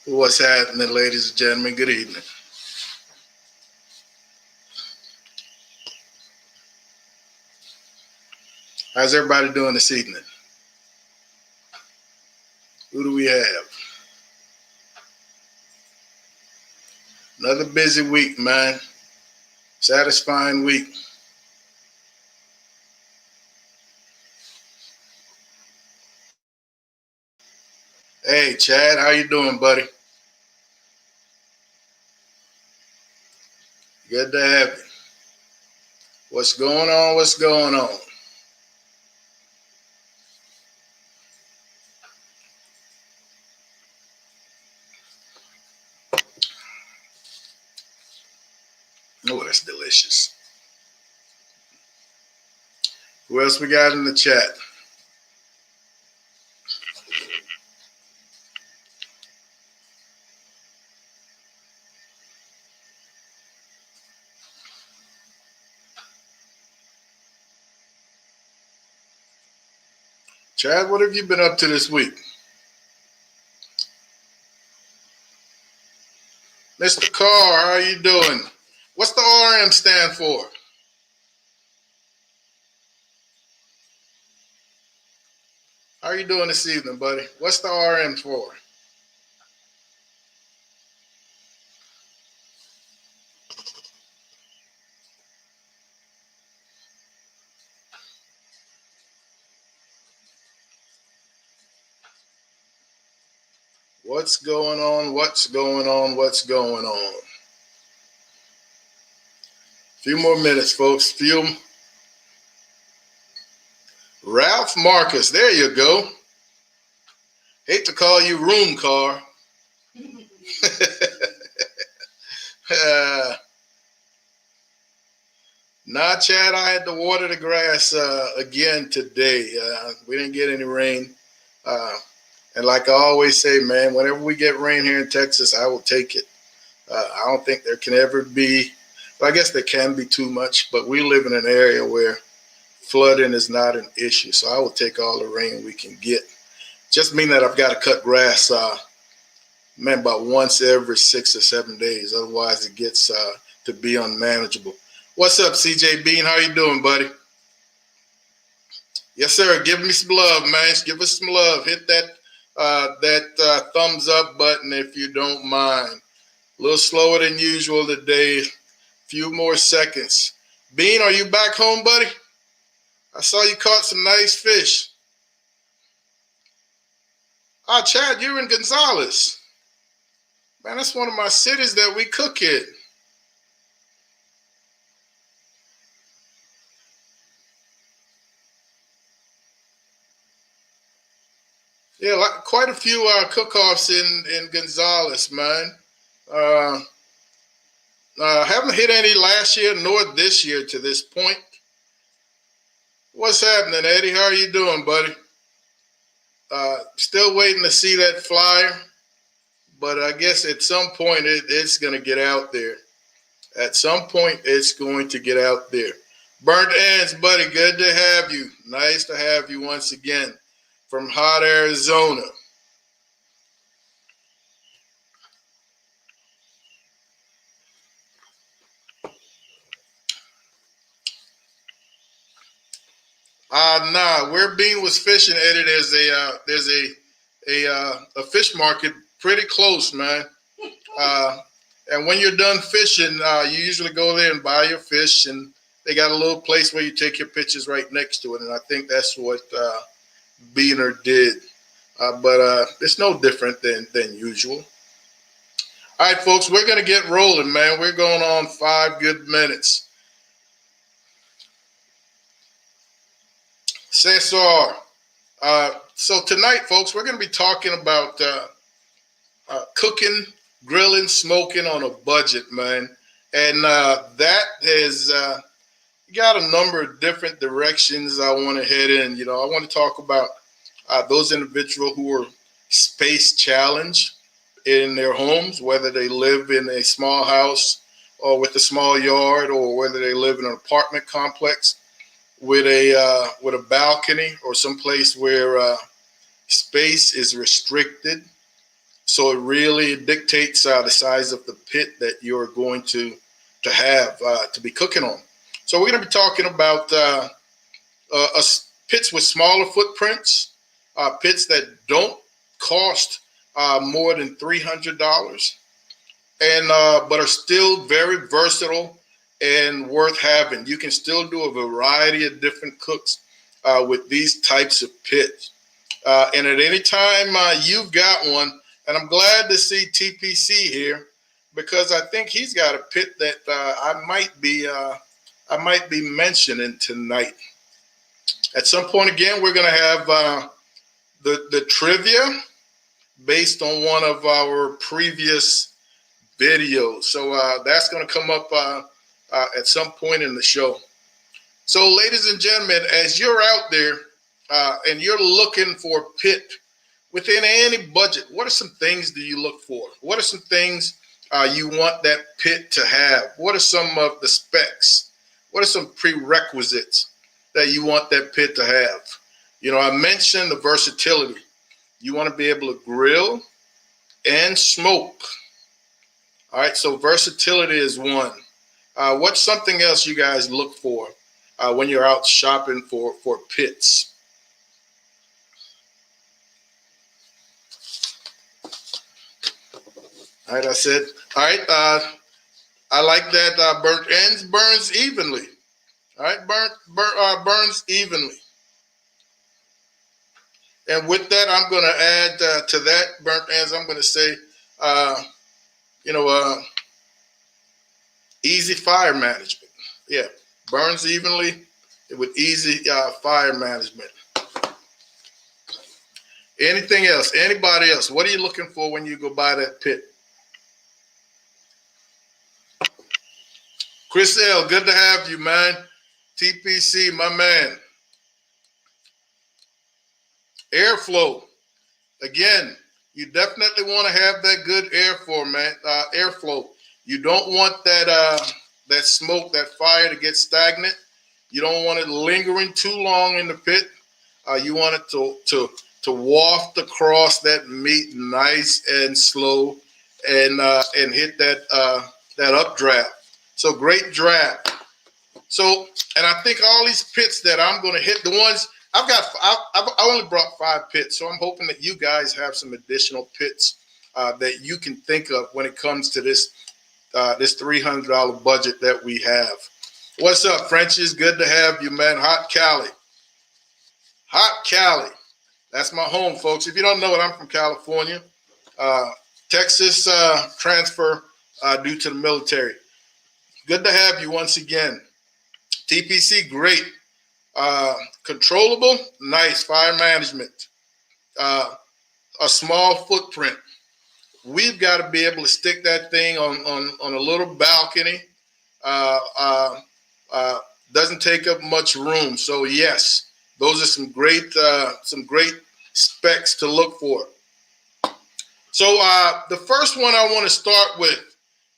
What's happening, ladies and gentlemen? Good evening. How's everybody doing this evening? Who do we have? Another busy week, man. Satisfying week. Hey, Chad, how you doing, buddy? Good to have you. What's going on? What's going on? Oh, that's delicious. Who else we got in the chat? Chad, what have you been up to this week? Mr. Carr, how you doing? What's the RM stand for? How you doing this evening, buddy? What's the RM for? What's going on? What's going on? What's going on? A few more minutes, folks. Ralph Marcus, there you go. Hate to call you room car. Nah, Chad, I had to water the grass again today. We didn't get any rain. And like I always say, man, whenever we get rain here in Texas, I will take it. I don't think there can ever be, well, I guess there can be too much, but we live in an area where flooding is not an issue. So I will take all the rain we can get. Just mean that I've got to cut grass, about once every 6 or 7 days. Otherwise, it gets to be unmanageable. What's up, CJ Bean? How you doing, buddy? Yes, sir. Give me some love, man. Give us some love. Hit that thumbs up button if you don't mind. A little slower than usual today. Few more seconds. Bean, are you back home, buddy? I saw you caught some nice fish. Ah, Chad, you're in Gonzales. Man, that's one of my cities that we cook in. Yeah, quite a few cook-offs in Gonzales, man. Haven't hit any last year nor this year to this point. What's happening, Eddie? How are you doing, buddy? Still waiting to see that flyer, but I guess at some point it's going to get out there. At some point, it's going to get out there. Burnt Ends, buddy, good to have you. Nice to have you once again from hot Arizona. Nah, where Bean was fishing, Eddie, there's a fish market pretty close, man. And when you're done fishing, you usually go there and buy your fish, and they got a little place where you take your pictures right next to it. And I think that's what Beaner did. But it's no different than usual. All right, folks, we're going to get rolling, man. We're going on 5 good minutes. Cesar. So tonight, folks, we're going to be talking about cooking, grilling, smoking on a budget, man. And that has got a number of different directions I want to head in. You know, I want to talk about those individuals who are space challenged in their homes, whether they live in a small house or with a small yard, or whether they live in an apartment complex with a balcony or someplace where space is restricted. So it really dictates the size of the pit that you're going to have to be cooking on. So we're going to be talking about pits with smaller footprints, pits that don't cost more than $300, and but are still very versatile and worth having. You can still do a variety of different cooks with these types of pits. And at any time you've got one, and I'm glad to see TPC here because I think he's got a pit that I might be mentioning tonight. At some point again, we're going to have the trivia based on one of our previous videos. So that's going to come up at some point in the show. So, ladies and gentlemen, as you're out there and you're looking for a pit within any budget, what are some things do you look for? What are some things you want that pit to have? What are some of the specs? What are some prerequisites that you want that pit to have? You know, I mentioned the versatility. You want to be able to grill and smoke. All right, so versatility is one. What's something else you guys look for when you're out shopping for pits? All right, I said, all right, I like that burnt ends burns evenly. All right, burns evenly. And with that, I'm going to add to that burnt ends, I'm going to say, easy fire management. Yeah, burns evenly with easy fire management. Anything else? Anybody else? What are you looking for when you go buy that pit? Chris L., good to have you, man. TPC, my man. Airflow. Again, you definitely want to have that good airflow. You don't want that smoke, that fire to get stagnant. You don't want it lingering too long in the pit. You want it to waft across that meat nice and slow and hit that updraft. So great draft. So, and I think all these pits that I'm going to hit, the ones I only brought 5 pits, so I'm hoping that you guys have some additional pits that you can think of when it comes to this $300 budget that we have. What's up, Frenchies? Good to have you, man. Hot Cali. Hot Cali. That's my home, folks. If you don't know it, I'm from California. Texas transfer due to the military. Good to have you once again. TPC, great. Controllable, nice. Fire management. A small footprint. We've got to be able to stick that thing on a little balcony. Doesn't take up much room. So yes, those are some great specs to look for. So the first one I want to start with,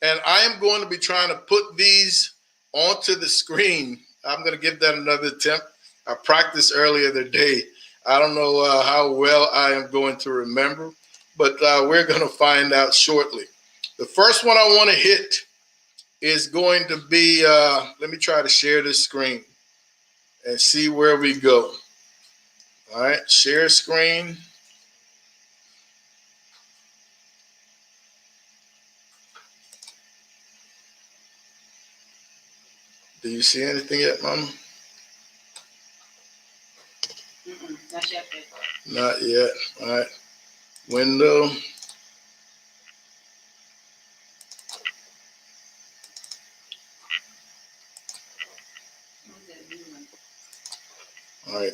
and I am going to be trying to put these onto the screen. I'm going to give that another attempt. I practiced earlier today. I don't know how well I am going to remember, but we're going to find out shortly. The first one I want to hit is going to be, let me try to share this screen and see where we go. All right, share screen. Do you see anything yet, Mama? Not yet. Not yet. All right. Window. All right.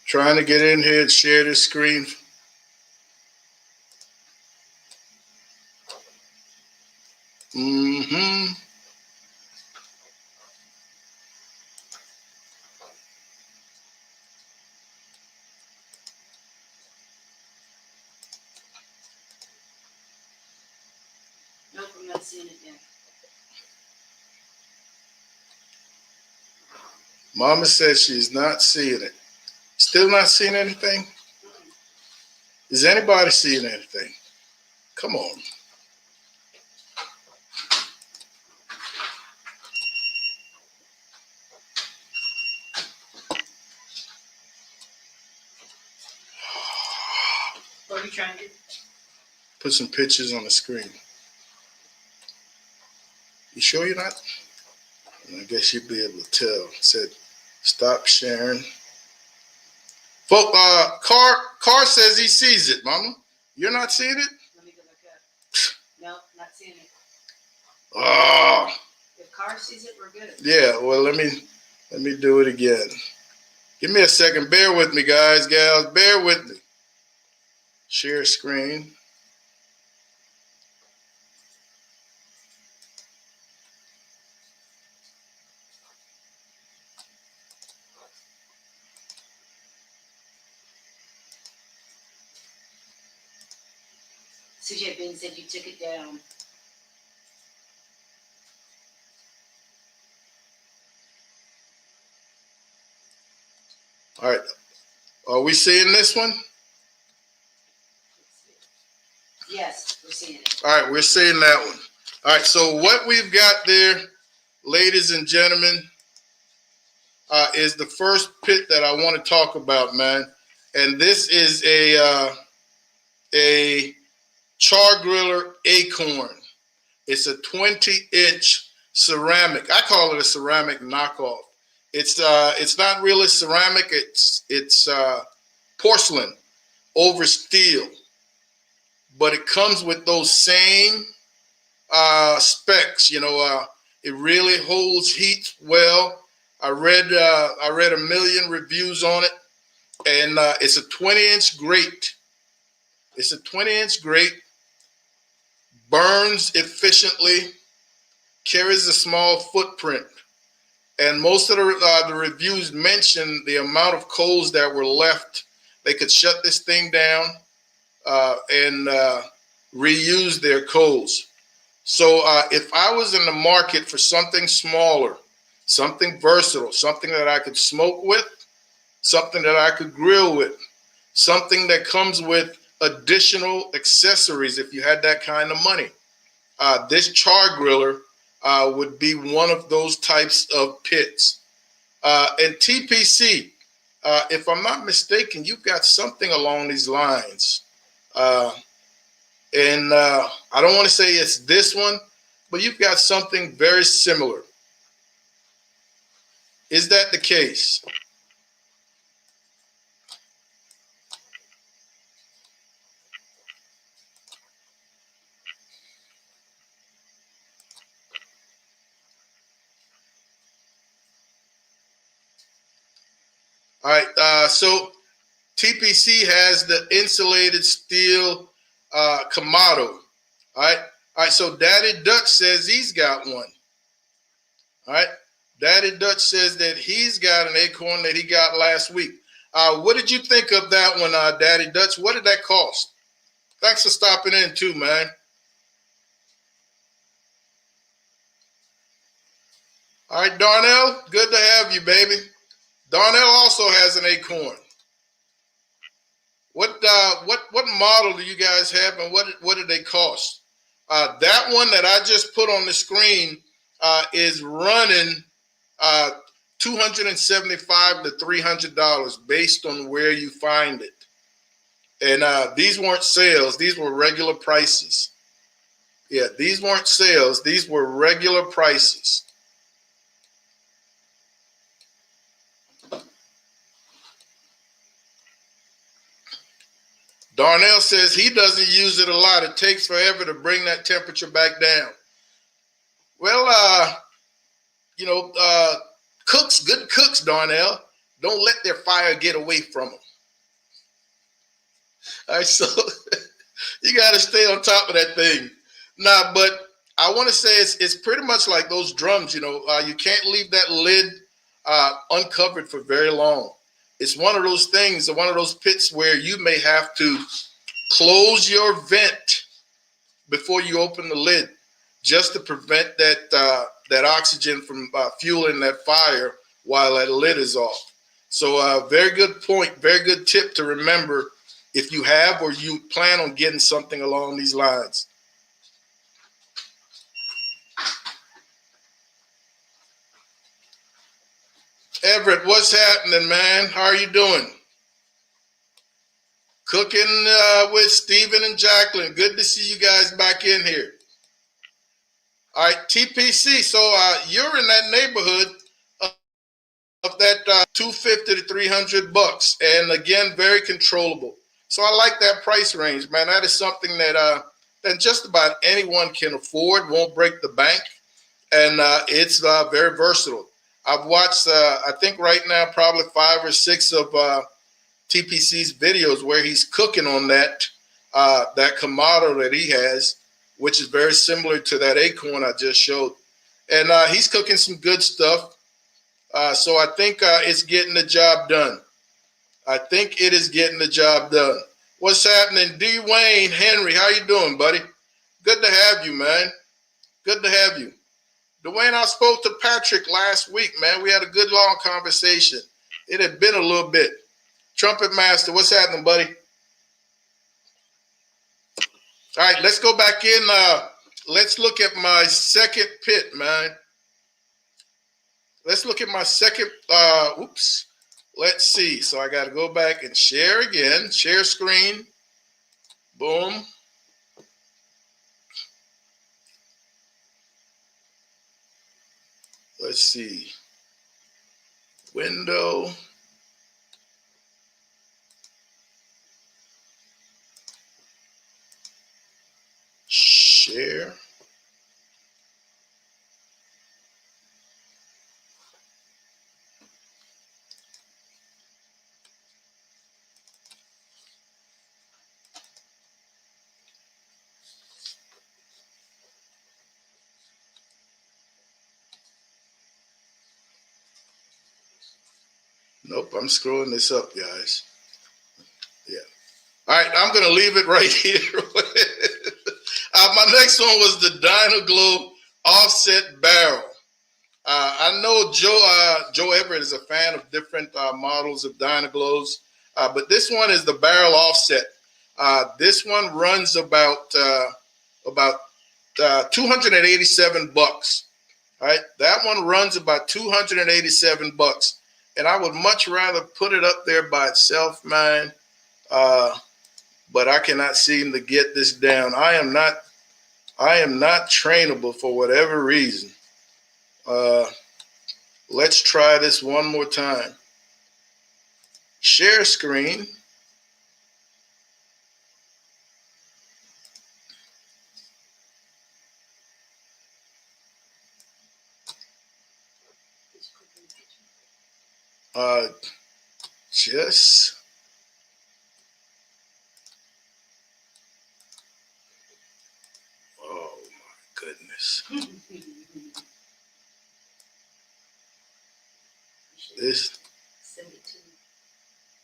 Trying to get in here and share this screen. Mm-hmm. Nope, I'm not seeing it yet. Mama says she's not seeing it. Still not seeing anything? Is anybody seeing anything? Come on. What are you trying to do? Put some pictures on the screen. You sure you're not? I guess you'd be able to tell. It said, stop sharing. Folk, Car says he sees it, Mama. You're not seeing it? Let me go back up. No, not seeing it. Oh. If Car sees it, we're good. Yeah, well, let me do it again. Give me a second. Bear with me, guys, gals. Bear with me. Share screen. CJ Ben said you took it down. All right. Are we seeing this one? Yes, we're seeing it. All right, we're seeing that one. All right, so what we've got there, ladies and gentlemen, is the first pit that I want to talk about, man. And this is a char griller acorn. It's a 20-inch ceramic. I call it a ceramic knockoff. It's not really ceramic. It's porcelain over steel, but it comes with those same specs. It really holds heat well. I read a million reviews on it, and it's a 20-inch grate. It's a 20-inch grate, burns efficiently, carries a small footprint, and most of the reviews mention the amount of coals that were left. They could shut this thing down and reuse their coals. So if I was in the market for something smaller, something versatile, something that I could smoke with, something that I could grill with, something that comes with additional accessories if you had that kind of money, this char griller would be one of those types of pits. And TPC, if I'm not mistaken, you've got something along these lines. And I don't want to say it's this one, but you've got something very similar. Is that the case? All right, so TPC has the insulated steel Kamado. All right, so Daddy Dutch says he's got one. All right, Daddy Dutch says that he's got an acorn that he got last week. What did you think of that one, Daddy Dutch? What did that cost? Thanks for stopping in too, man. All right, Darnell, good to have you, baby. Darnell also has an acorn. What model do you guys have, and what do they cost? That one that I just put on the screen is running $275 to $300 based on where you find it. And these weren't sales; these were regular prices. Yeah, these weren't sales; these were regular prices. Darnell says he doesn't use it a lot. It takes forever to bring that temperature back down. Well, good cooks, Darnell, don't let their fire get away from them. All right, so you got to stay on top of that thing. Nah, but I want to say it's pretty much like those drums. You can't leave that lid uncovered for very long. It's one of those things, one of those pits where you may have to close your vent before you open the lid, just to prevent that oxygen from fueling that fire while that lid is off. So very good point, very good tip to remember if you have or you plan on getting something along these lines. Everett, what's happening, man? How are you doing? Cooking with Stephen and Jacqueline. Good to see you guys back in here. All right, TPC. So you're in that neighborhood of that 250 to 300 bucks, and again, very controllable. So I like that price range, man. That is something that just about anyone can afford. Won't break the bank, and it's very versatile. I've watched, I think right now, probably 5 or 6 of TPC's videos where he's cooking on that Kamado that he has, which is very similar to that acorn I just showed. And he's cooking some good stuff. So I think it's getting the job done. I think it is getting the job done. What's happening? D. Wayne Henry, how you doing, buddy? Good to have you, man. Good to have you. Dwayne, I spoke to Patrick last week, man. We had a good long conversation. It had been a little bit. Trumpet Master, what's happening, buddy? All right, let's go back in. Let's look at my second pit, man. Let's look at my second, oops. Let's see. So I got to go back and share again. Share screen. Boom. Let's see. Window. Share. Nope, I'm screwing this up, guys. Yeah. All right, I'm going to leave it right here. My next one was the Dynaglow offset barrel. I know Joe Everett is a fan of different models of Dynaglows, but this one is the barrel offset. This one runs about 287 bucks. All right, that one runs about 287 bucks. And I would much rather put it up there by itself, man. But I cannot seem to get this down. I am not trainable for whatever reason. Let's try this one more time. Share screen. Just oh my goodness. This,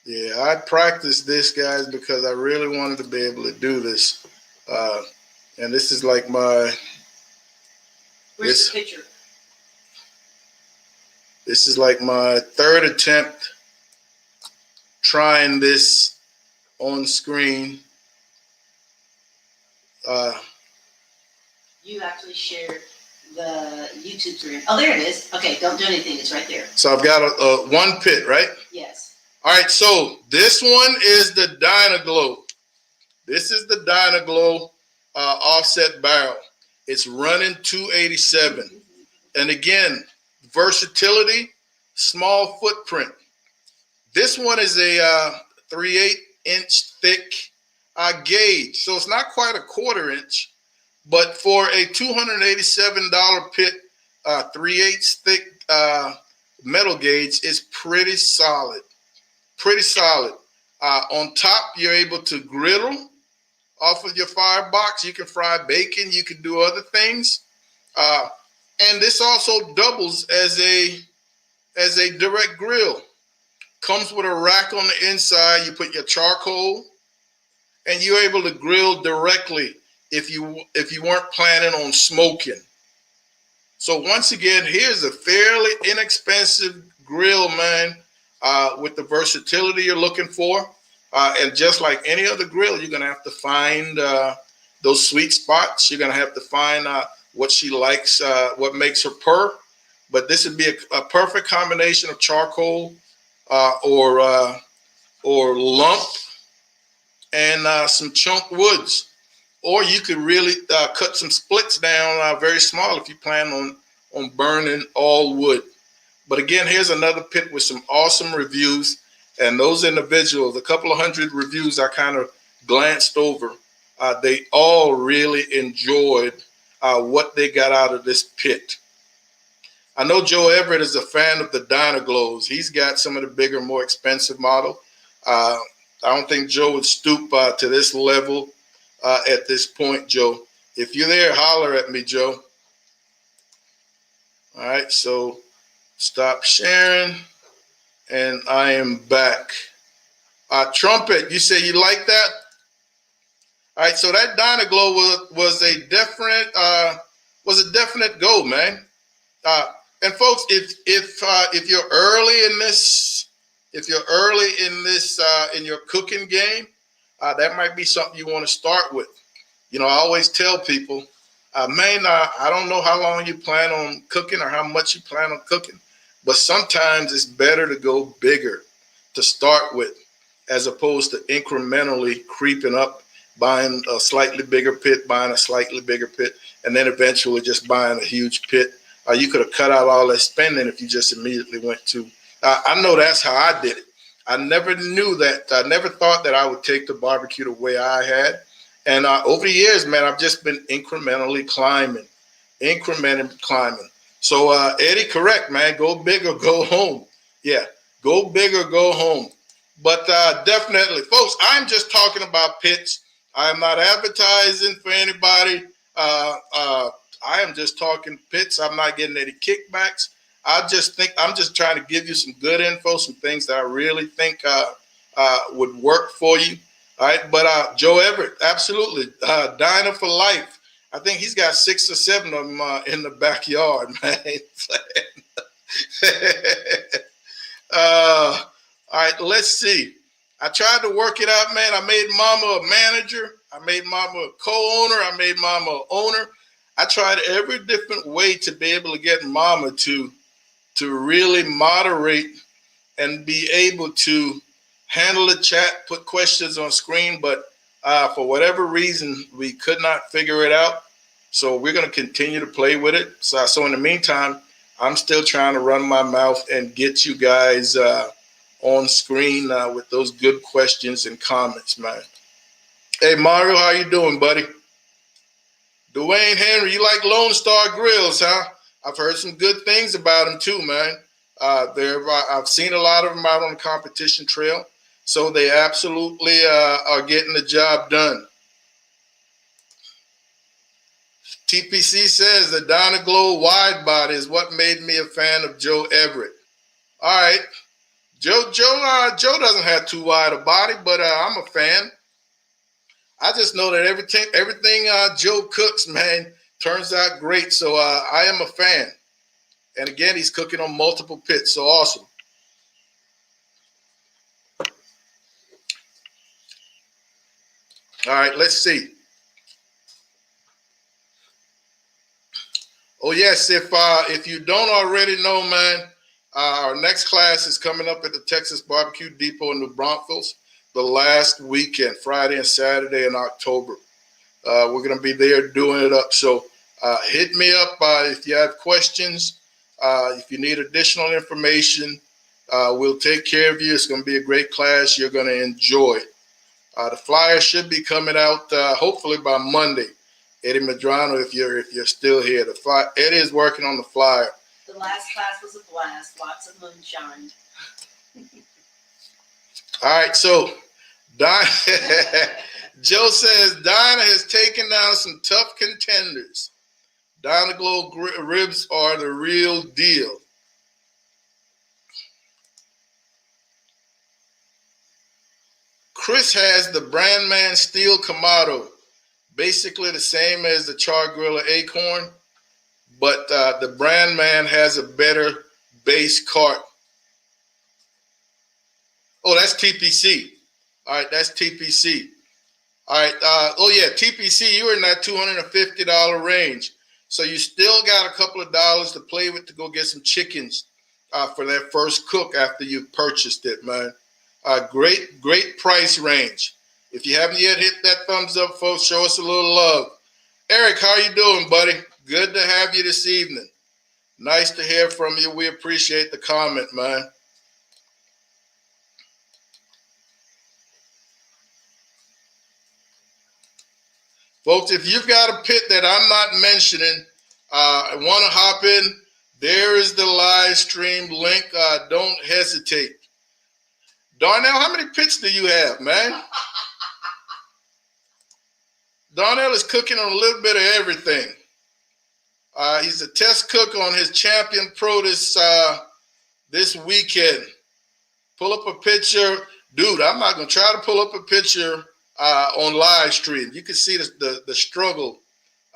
yeah, I practiced this, guys, because I really wanted to be able to do this. And this is like my Where's the picture? This is like my third attempt trying this on screen. You actually shared the YouTube screen. Oh, there it is. Okay, don't do anything. It's right there. So I've got a one pit, right? Yes. All right, so this one is the Dynaglow. This is the Dynaglow offset barrel. It's running 287. And again, versatility, small footprint. This one is a 3/8 inch thick gauge. So it's not quite a 1/4 inch, but for a $287 pit, 3/8 thick metal gauge is pretty solid. Pretty solid. On top, you're able to griddle off of your firebox. You can fry bacon. You can do other things. And this also doubles as a direct grill. Comes with a rack on the inside. You put your charcoal, and you're able to grill directly if you weren't planning on smoking. So once again, here's a fairly inexpensive grill, man, with the versatility you're looking for. And just like any other grill, you're going to have to find those sweet spots. You're going to have to find what she likes, what makes her purr. But this would be a perfect combination of charcoal or lump and some chunk woods. Or you could really cut some splits down very small if you plan on burning all wood. But again, here's another pit with some awesome reviews. And those individuals, a couple of hundred reviews I kind of glanced over, they all really enjoyed what they got out of this pit. I know Joe Everett is a fan of the Dynaglows. He's got some of the bigger, more expensive model. I don't think Joe would stoop to this level at this point, Joe. If you're there, holler at me, Joe. All right, so stop sharing, and I am back. Trumpet, you say you like that? All right, so that Dynaglow was a definite go, man. And folks, if you're early in this, in your cooking game, that might be something you want to start with. You know, I always tell people, man, I don't know how long you plan on cooking or how much you plan on cooking, but sometimes it's better to go bigger to start with, as opposed to incrementally creeping up, buying a slightly bigger pit, buying a slightly bigger pit, and then eventually just buying a huge pit. You could have cut out all that spending if you just immediately went to. I know that's how I did it. I never knew that. I never thought that I would take the barbecue the way I had. And over the years, man, I've just been incrementally climbing. So, Eddie, correct, man. Go big or go home. Yeah, go big or go home. But definitely, folks, I'm just talking about pits. I'm not advertising for anybody. I am just talking pits. I'm not getting any kickbacks. I'm just trying to give you some good info, some things that I really think would work for you. All right, but Joe Everett, absolutely, Diner for life. I think he's got 6 or 7 of them in the backyard, man. All right, let's see. I tried to work it out, man. I made Mama a manager. I made Mama a co-owner. I made Mama an owner. I tried every different way to be able to get Mama to really moderate and be able to handle the chat, put questions on screen, but for whatever reason, we could not figure it out. So we're going to continue to play with it. So in the meantime, I'm still trying to run my mouth and get you guys on screen with those good questions and comments, man. Hey, Mario, how you doing, buddy? Dwayne Henry, you like Lone Star Grills, huh? I've heard some good things about them too, man. I've seen a lot of them out on the competition trail, so they absolutely are getting the job done. TPC says the Dynaglow wide body is what made me a fan of Joe Everett. All right, Joe doesn't have too wide a body, but I'm a fan. I just know that everything Joe cooks, man, turns out great. So I am a fan. And again, he's cooking on multiple pits. So awesome. All right, let's see. Oh, yes, if you don't already know, man, our next class is coming up at the Texas Barbecue Depot in New Braunfels the last weekend, Friday and Saturday in October. We're going to be there doing it up. So hit me up if you have questions. If you need additional information, we'll take care of you. It's going to be a great class. You're going to enjoy it. The flyer should be coming out hopefully by Monday. Eddie Medrano, if you're still here, Eddie is working on the flyer. The last class was a blast. Lots of moonshine. All right, so Joe says Dinah has taken down some tough contenders. Dynaglow ribs are the real deal. Chris has the Brandman Steel Kamado, basically the same as the Char Griller Acorn, but the Brandman has a better base cart. Oh, that's TPC. All right, that's TPC. All right. Oh yeah, TPC. You were in that $250 range, so you still got a couple of dollars to play with to go get some chickens for that first cook after you purchased it, man. Great price range. If you haven't yet hit that thumbs up, folks, show us a little love. Eric, how you doing, buddy? Good to have you this evening. Nice to hear from you. We appreciate the comment, man. Folks, if you've got a pit that I'm not mentioning, I want to hop in. There is the live stream link. Don't hesitate. Darnell, how many pits do you have, man? Darnell is cooking on a little bit of everything. He's a test cook on his Champion Pro this weekend. Pull up a picture. Dude, I'm not going to try to pull up a picture on live stream. You can see the struggle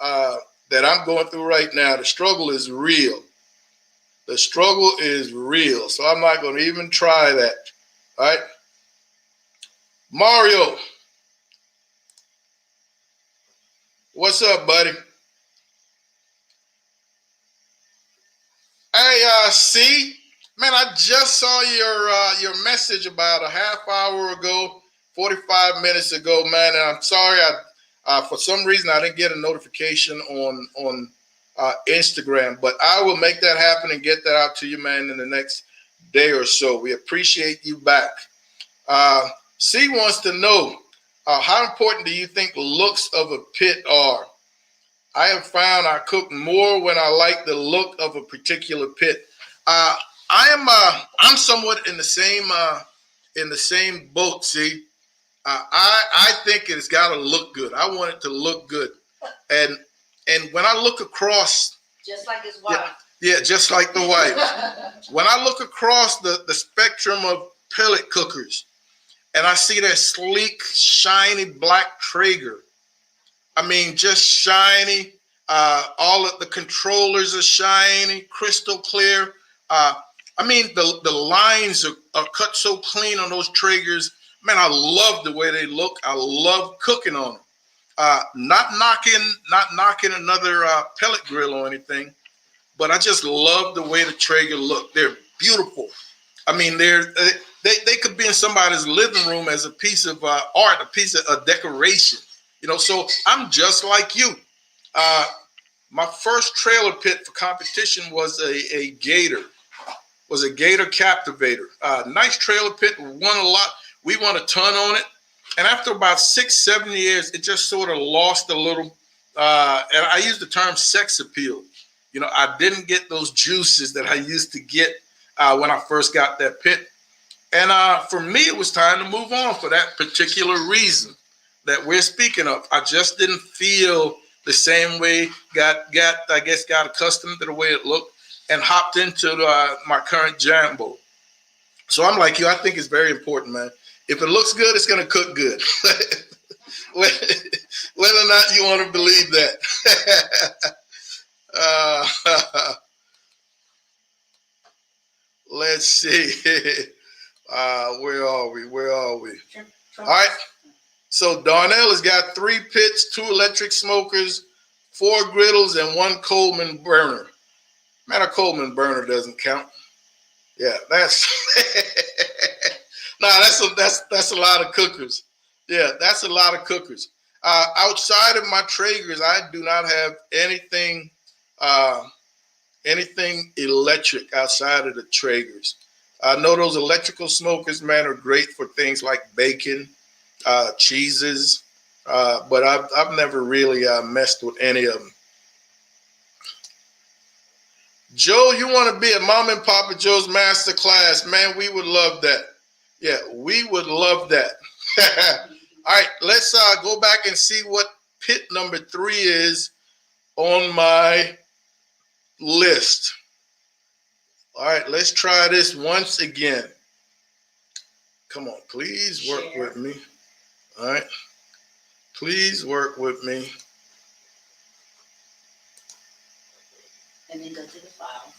that I'm going through right now. The struggle is real. The struggle is real. So I'm not going to even try that. All right. Mario. What's up, buddy? Hey, C. Man, I just saw your message about a half hour ago, 45 minutes ago, man. And I'm sorry, for some reason I didn't get a notification on Instagram, but I will make that happen and get that out to you, man, in the next day or so. We appreciate you back. C wants to know, how important do you think looks of a pit are? I have found I cook more when I like the look of a particular pit. I'm somewhat in the same boat. See, I think it's got to look good. I want it to look good, and when I look across, just like his wife. Yeah, just like the wife. When I look across the spectrum of pellet cookers, and I see that sleek, shiny black Traeger. I mean, just shiny. All of the controllers are shiny, crystal clear. I mean, the lines are cut so clean on those Traegers. Man, I love the way they look. I love cooking on them. Not knocking another pellet grill or anything, but I just love the way the Traeger look. They're beautiful. I mean, they could be in somebody's living room as a piece of art, a piece of decoration. You know, so I'm just like you. My first trailer pit for competition was a Gator. Was a Gator Captivator. Nice trailer pit. Won a lot. We won a ton on it. And after about 6-7 years, it just sort of lost a little. And I use the term sex appeal. You know, I didn't get those juices that I used to get when I first got that pit. And for me, it was time to move on for that particular reason that we're speaking of. I just didn't feel the same way. Got accustomed to the way it looked and hopped into my current Jambo. So I'm like you. I think it's very important, man. If it looks good, it's going to cook good. Whether or not you want to believe that. Let's see. Where are we? All right. So Darnell has got 3 pits, 2 electric smokers, 4 griddles, and 1 Coleman burner. Man, a Coleman burner doesn't count. Yeah, that's that's a lot of cookers. Yeah, that's a lot of cookers. Outside of my Traegers, I do not have anything electric outside of the Traegers. I know those electrical smokers, man, are great for things like bacon, cheeses, but I've never really messed with any of them. Joe, you want to be at Mom and Papa Joe's master class? Man, we would love that. Yeah, we would love that. All right, let's go back and see what pit number 3 is on my list. All right, let's try this once again. Come on, please work with me. All right, please work with me. And then go to the file.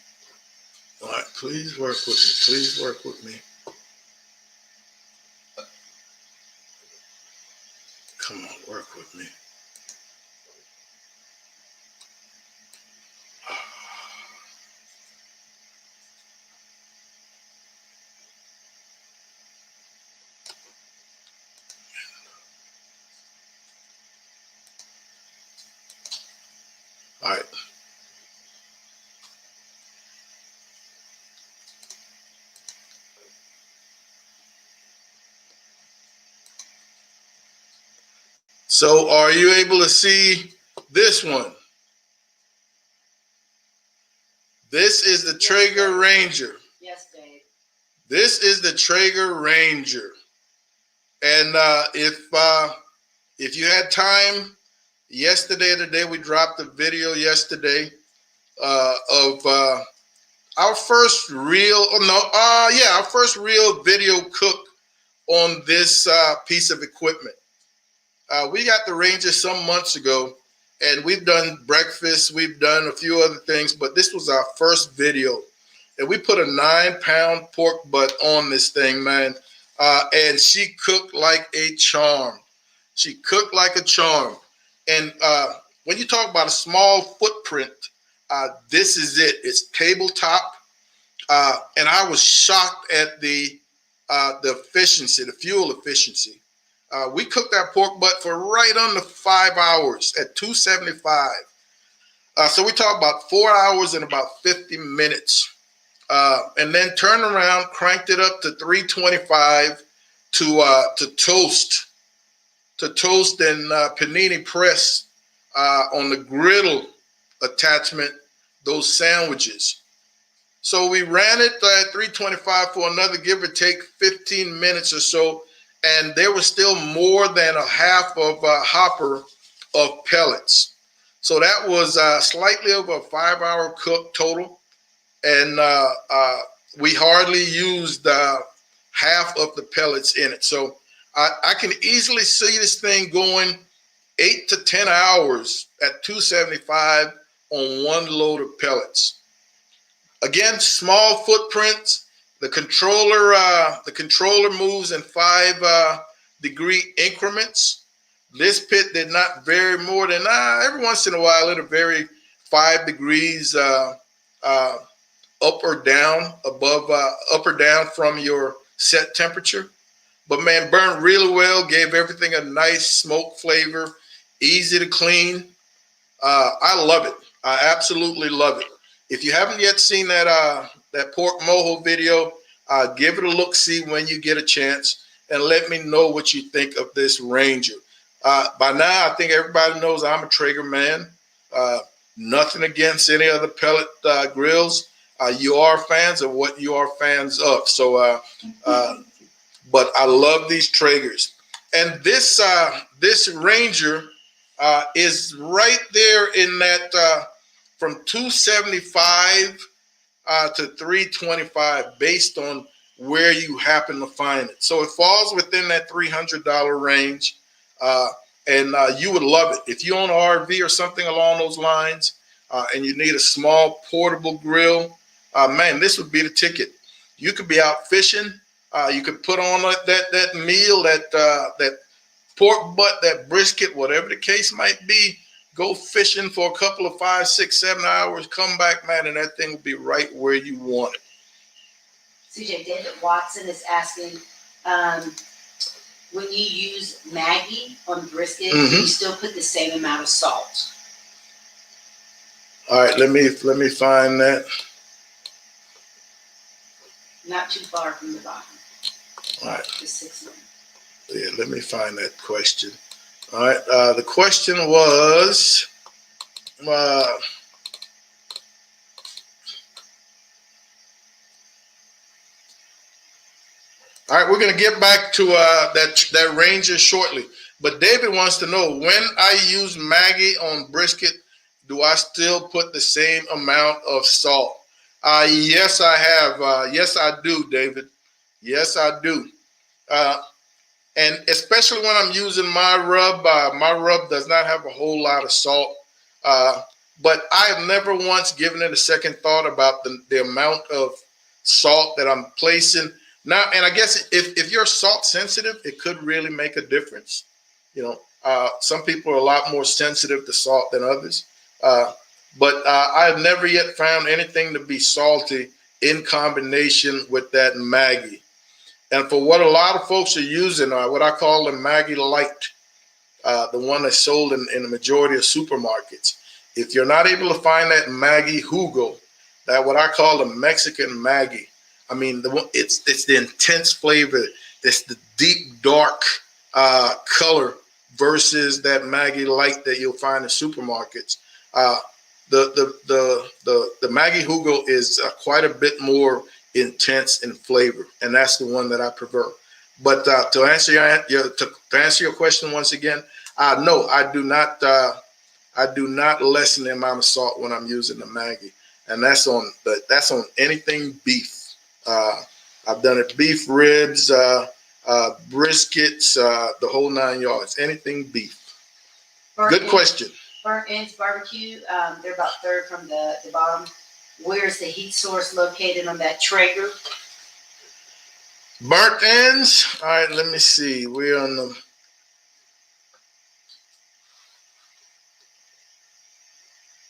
All right, please work with me. Please work with me. Come on, work with me. All right. So are you able to see this one? This is the Traeger Ranger. Yes, Dave. This is the Traeger Ranger. And if you had time yesterday or the day, we dropped a video yesterday of our first real, our first real video cook on this piece of equipment. We got the Ranger some months ago, and we've done breakfast, we've done a few other things, but this was our first video. And we put a 9-pound pork butt on this thing, man. And she cooked like a charm. She cooked like a charm. And when you talk about a small footprint, this is it. It's tabletop. And I was shocked at the efficiency, the fuel efficiency. We cooked that pork butt for right under 5 hours at 275. So we talk about 4 hours and about 50 minutes. And then turned around, cranked it up to 325 to toast and panini press on the griddle attachment those sandwiches. So we ran it at 325 for another give or take 15 minutes or so, and there was still more than a half of a hopper of pellets. So that was slightly over a 5-hour cook total. And we hardly used half of the pellets in it. So I can easily see this thing going 8 to 10 hours at 275 on one load of pellets. Again, small footprints. The controller moves in 5-degree increments. This pit did not vary more than every once in a while it'll vary 5 degrees up or down from your set temperature. But man, burned really well, gave everything a nice smoke flavor, easy to clean. I love it. I absolutely love it. If you haven't yet seen that pork mojo video, give it a look-see when you get a chance, and let me know what you think of this Ranger. By now, I think everybody knows I'm a Traeger man. Nothing against any other pellet grills. You are fans of what you are fans of. So, but I love these Traegers. And this Ranger is right there in that from 275 to 325 based on where you happen to find it. So it falls within that $300 range. And you would love it. If you own an RV or something along those lines and you need a small portable grill, man, this would be the ticket. You could be out fishing. You could put on that meal, that pork butt, that brisket, whatever the case might be. Go fishing for a couple of 5, 6, 7 hours. Come back, man, and that thing will be right where you want it. CJ, David Watson is asking, when you use Maggie on brisket, you still put the same amount of salt. All right, let me find that. Not too far from the bottom. All right. Just 6 minutes. Yeah, let me find that question. All right, the question was, all right, we're going to get back to that Ranger shortly. But David wants to know, when I use Maggie on brisket, do I still put the same amount of salt? Yes, I have. Yes, I do, David. Yes, I do. And especially when I'm using my rub does not have a whole lot of salt. But I have never once given it a second thought about the amount of salt that I'm placing. Now, and I guess if you're salt sensitive, it could really make a difference. You know, Some people are a lot more sensitive to salt than others. But I have never yet found anything to be salty in combination with that Maggie. And for what a lot of folks are using, what I call the Maggie Light, the one that's sold in the majority of supermarkets. If you're not able to find that Maggie Hugo, that what I call the Mexican Maggie, I mean, it's the intense flavor, it's the deep dark color versus that Maggie Light that you'll find in supermarkets. The Maggie Hugo is quite a bit more intense in flavor, and that's the one that I prefer. But to answer your question once again, no, I do not. I do not lessen the amount of salt when I'm using the Maggie, and that's on anything beef. I've done it beef ribs, briskets, the whole 9 yards. Anything beef. Good question. Burnt ends barbecue. They're about third from the bottom. Where's the heat source located on that Traeger? Burnt ends. All right, let me see. We're on the.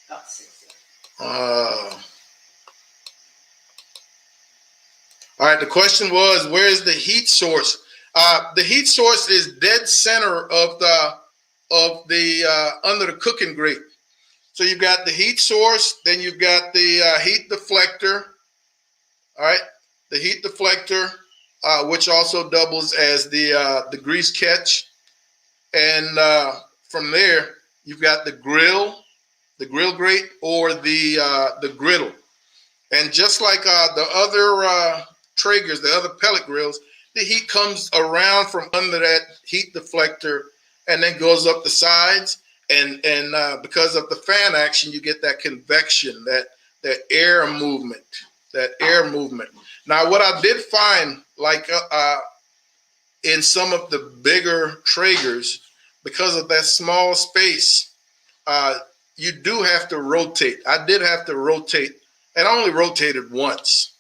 About 6. All right. The question was, where's the heat source? The heat source is dead center of the under the cooking grate. So you've got the heat source, then you've got the heat deflector. All right, the heat deflector, which also doubles as the grease catch, and from there you've got the grill grate, or the griddle. And just like the other Traegers, the other pellet grills, the heat comes around from under that heat deflector and then goes up the sides. And because of the fan action, you get that convection, that air movement, Now, what I did find, like in some of the bigger Traegers, because of that small space, you do have to rotate. I did have to rotate, and I only rotated once.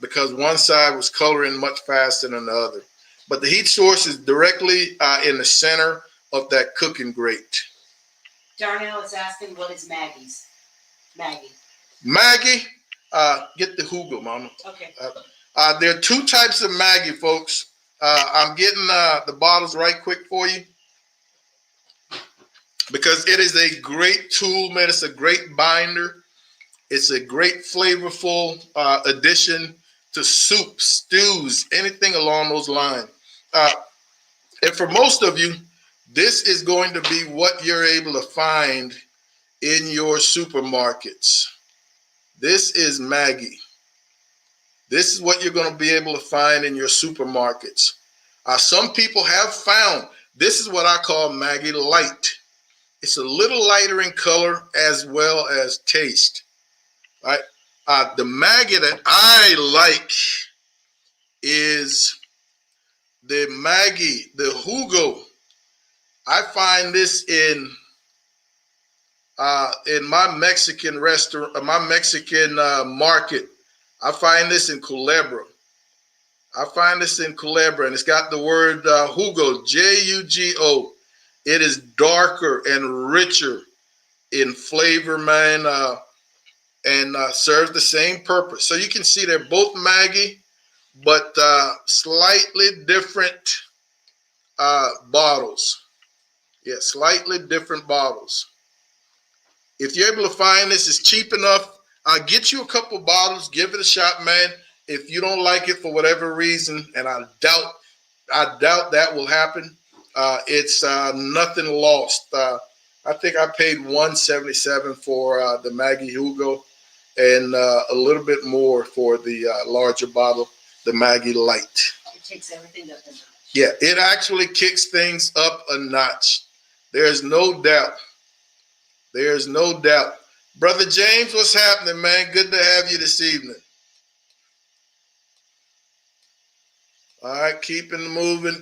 Because one side was coloring much faster than the other. But the heat source is directly in the center of that cooking grate. Darnell is asking, what is Maggie's? Maggie. Maggie, get the Hugo, Mama. Okay. There are two types of Maggie, folks. I'm getting the bottles right quick for you, because it is a great tool, man. It's a great binder. It's a great flavorful addition to soups, stews, anything along those lines. And for most of you, this is going to be what you're able to find in your supermarkets. This is Maggie. This is what you're going to be able to find in your supermarkets. Some people have found, this is what I call Maggie Light. It's a little lighter in color as well as taste. Right? The Maggie that I like is the Maggie, the Hugo. I find this in my Mexican restaurant, my Mexican market. I find this in Culebra. And it's got the word Hugo, Jugo. It is darker and richer in flavor, man, and serves the same purpose. So you can see they're both Maggie, but slightly different bottles. Yeah, slightly different bottles. If you're able to find this, it's cheap enough. Get you a couple bottles, give it a shot, man. If you don't like it for whatever reason, and I doubt that will happen, it's nothing lost. I think I paid $177 for the Maggie Hugo, and a little bit more for the larger bottle, the Maggie Light. It takes everything up a notch. Yeah, it actually kicks things up a notch. There's no doubt. Brother James, what's happening, man? Good to have you this evening. All right, keep moving.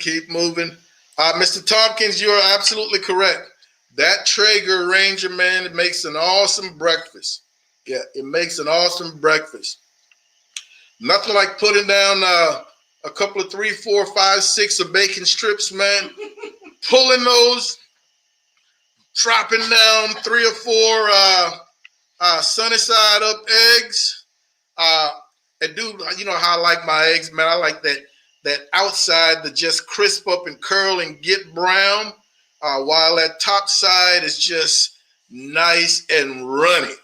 Mr. Tompkins, you are absolutely correct. That Traeger Ranger, man, it makes an awesome breakfast. Yeah, it makes an awesome breakfast. Nothing like putting down a couple of 3, 4, 5, 6 of bacon strips, man. Pulling those, dropping down 3 or 4 sunny side up eggs. And dude, you know how I like my eggs, man. I like that outside to just crisp up and curl and get brown, while that top side is just nice and runny.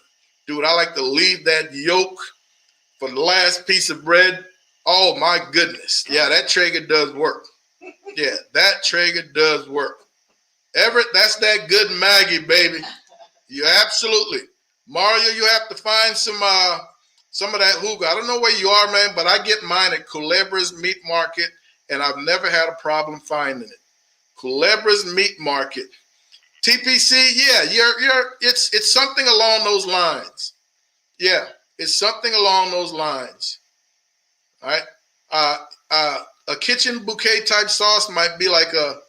Dude, I like to leave that yolk for the last piece of bread. Oh my goodness. Yeah, that Traeger does work. Yeah, that Traeger does work. Everett, that's that good Maggie, baby. You absolutely. Mario, you have to find some of that Hugo. I don't know where you are, man, but I get mine at Culebra's Meat Market, and I've never had a problem finding it. Culebra's Meat Market. TPC, yeah, it's something along those lines. Yeah, it's something along those lines. All right. A kitchen bouquet type sauce might be like a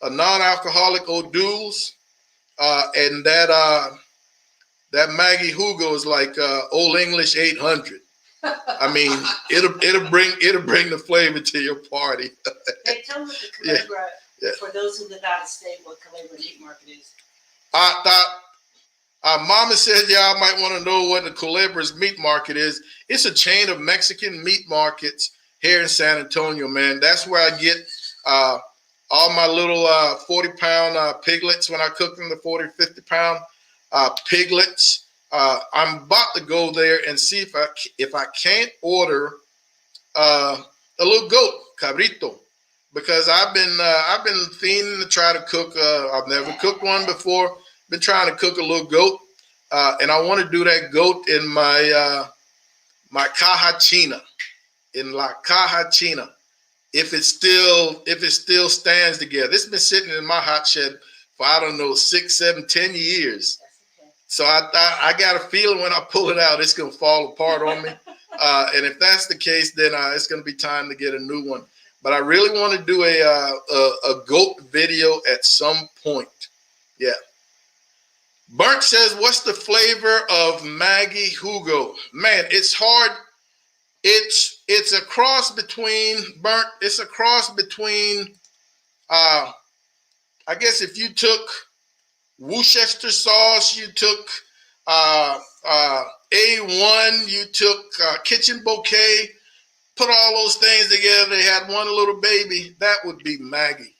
non-alcoholic O'Doul's, and that Maggie Hugo is like Old English 800. I mean, it'll bring the flavor to your party. Hey, tell them what the Culebra, for those who live out of state, what Culebra Meat Market is. Mama said, yeah, I might want to know what the Culebra's Meat Market is. It's a chain of Mexican meat markets here in San Antonio, man. That's where I get all my little 40-pound piglets when I cook them, the 40, 50-pound piglets. I'm about to go there and see if I can't order a little goat, cabrito, because I've been fiending to try to cook. I've never cooked one before. Been trying to cook a little goat, and I want to do that goat in my my caja china, in la caja china. If it still stands together. This has been sitting in my hot shed for, I don't know, 6, 7, 10 years. So I got a feeling when I pull it out, it's gonna fall apart on me. And if that's the case, then it's gonna be time to get a new one. But I really want to do a goat video at some point. Yeah. Burnt says, what's the flavor of Maggie Hugo? Man, it's hard. It's a cross between Burnt. It's a cross between, I guess if you took Worcester sauce, you took A1, you took kitchen bouquet, put all those things together, they had one little baby, that would be Maggie.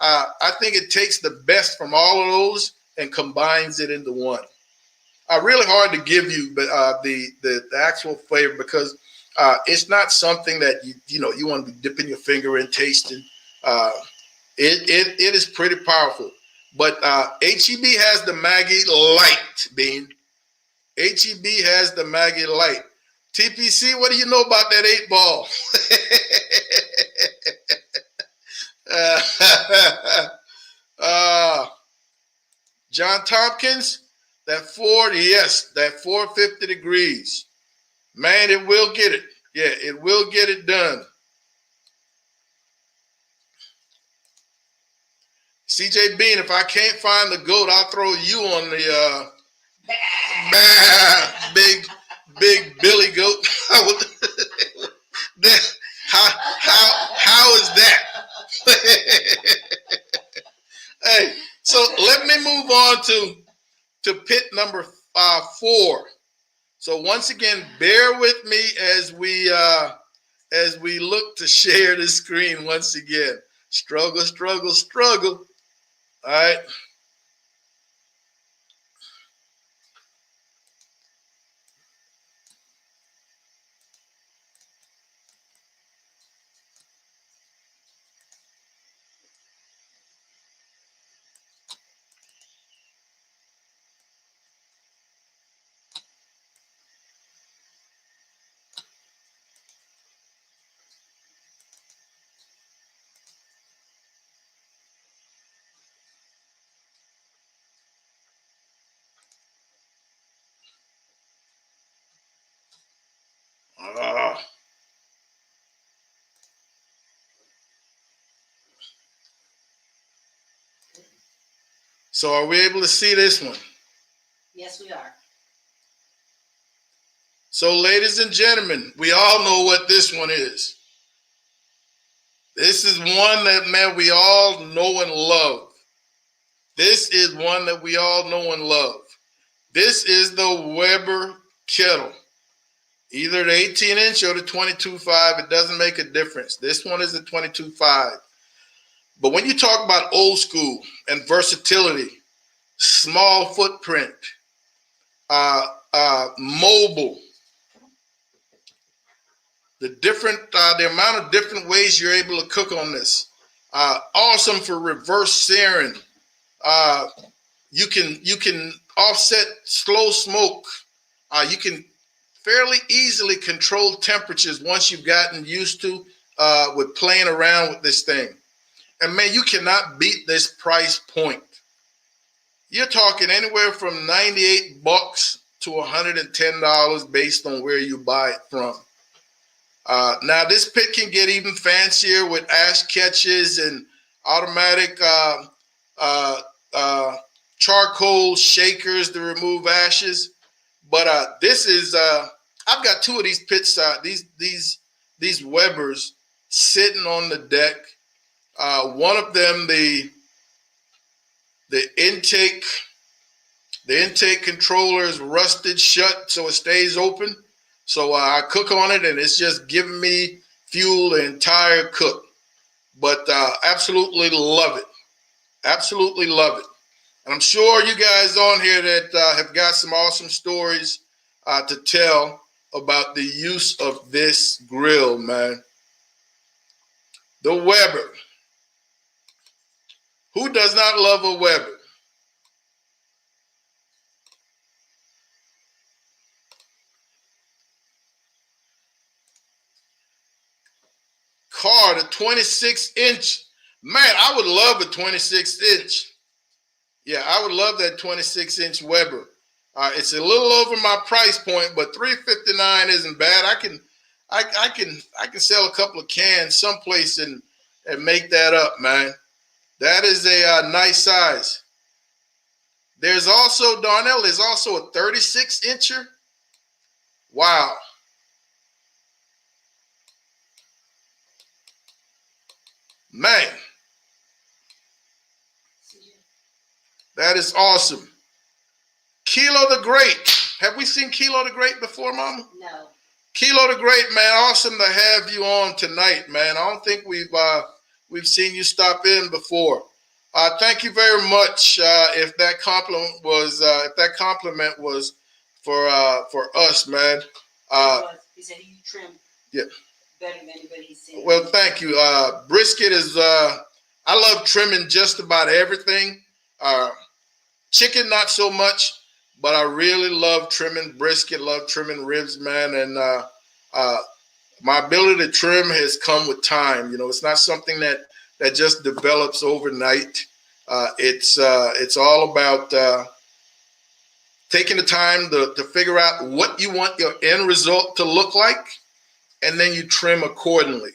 I think it takes the best from all of those and combines it into one. Really hard to give you the actual flavor, because it's not something that you want to be dipping your finger in, tasting. It is pretty powerful. But HEB has the Maggie Light, Bean. HEB has the Maggie Light. TPC, what do you know about that 8-ball? John Tompkins, that 450 degrees. Man, it will get it. Yeah, it will get it done. CJ Bean, if I can't find the goat, I'll throw you on the big Billy goat. How is that? Hey, so let me move on to pit number 4. So once again, bear with me as we look to share the screen once again. Struggle, struggle, struggle. All right. So are we able to see this one? Yes, we are. So ladies and gentlemen, we all know what this one is. This is one that, man, we all know and love. This is one that we all know and love. This is the Weber Kettle. Either the 18-inch or the 22.5, it doesn't make a difference. This one is the 22.5. But when you talk about old school and versatility, small footprint, mobile, the amount of different ways you're able to cook on this, awesome for reverse searing. You can offset slow smoke. You can fairly easily control temperatures once you've gotten used to with playing around with this thing. And man, you cannot beat this price point. You're talking anywhere from 98 bucks to $110 based on where you buy it from. Now this pit can get even fancier with ash catches and automatic charcoal shakers to remove ashes. But this is I've got two of these pits, these Webers sitting on the deck. One of them, the intake controller is rusted shut, so it stays open. So I cook on it, and it's just giving me fuel the entire cook. But absolutely love it. Absolutely love it. And I'm sure you guys on here that have got some awesome stories to tell about the use of this grill, man. The Weber. Who does not love a Weber? Car, the 26-inch. Man, I would love a 26-inch. Yeah, I would love that 26-inch Weber. It's a little over my price point, but $359 isn't bad. I can sell a couple of cans someplace and make that up, man. That is a nice size. There's also, Darnell, there's also a 36-incher. Wow. Man, that is awesome. Kilo the Great. Have we seen Kilo the Great before, Mama? No. Kilo the Great, man, awesome to have you on tonight, man. I don't think we've seen you stop in before. Thank you very much. If that compliment was for us, man. He said you trim. Yeah. Better than anybody he's seen. Well, thank you. Brisket is, I love trimming just about everything. Chicken, not so much, but I really love trimming brisket, love trimming ribs, man. And my ability to trim has come with time. You know, it's not something that just develops overnight. It's all about taking the time to figure out what you want your end result to look like, and then you trim accordingly.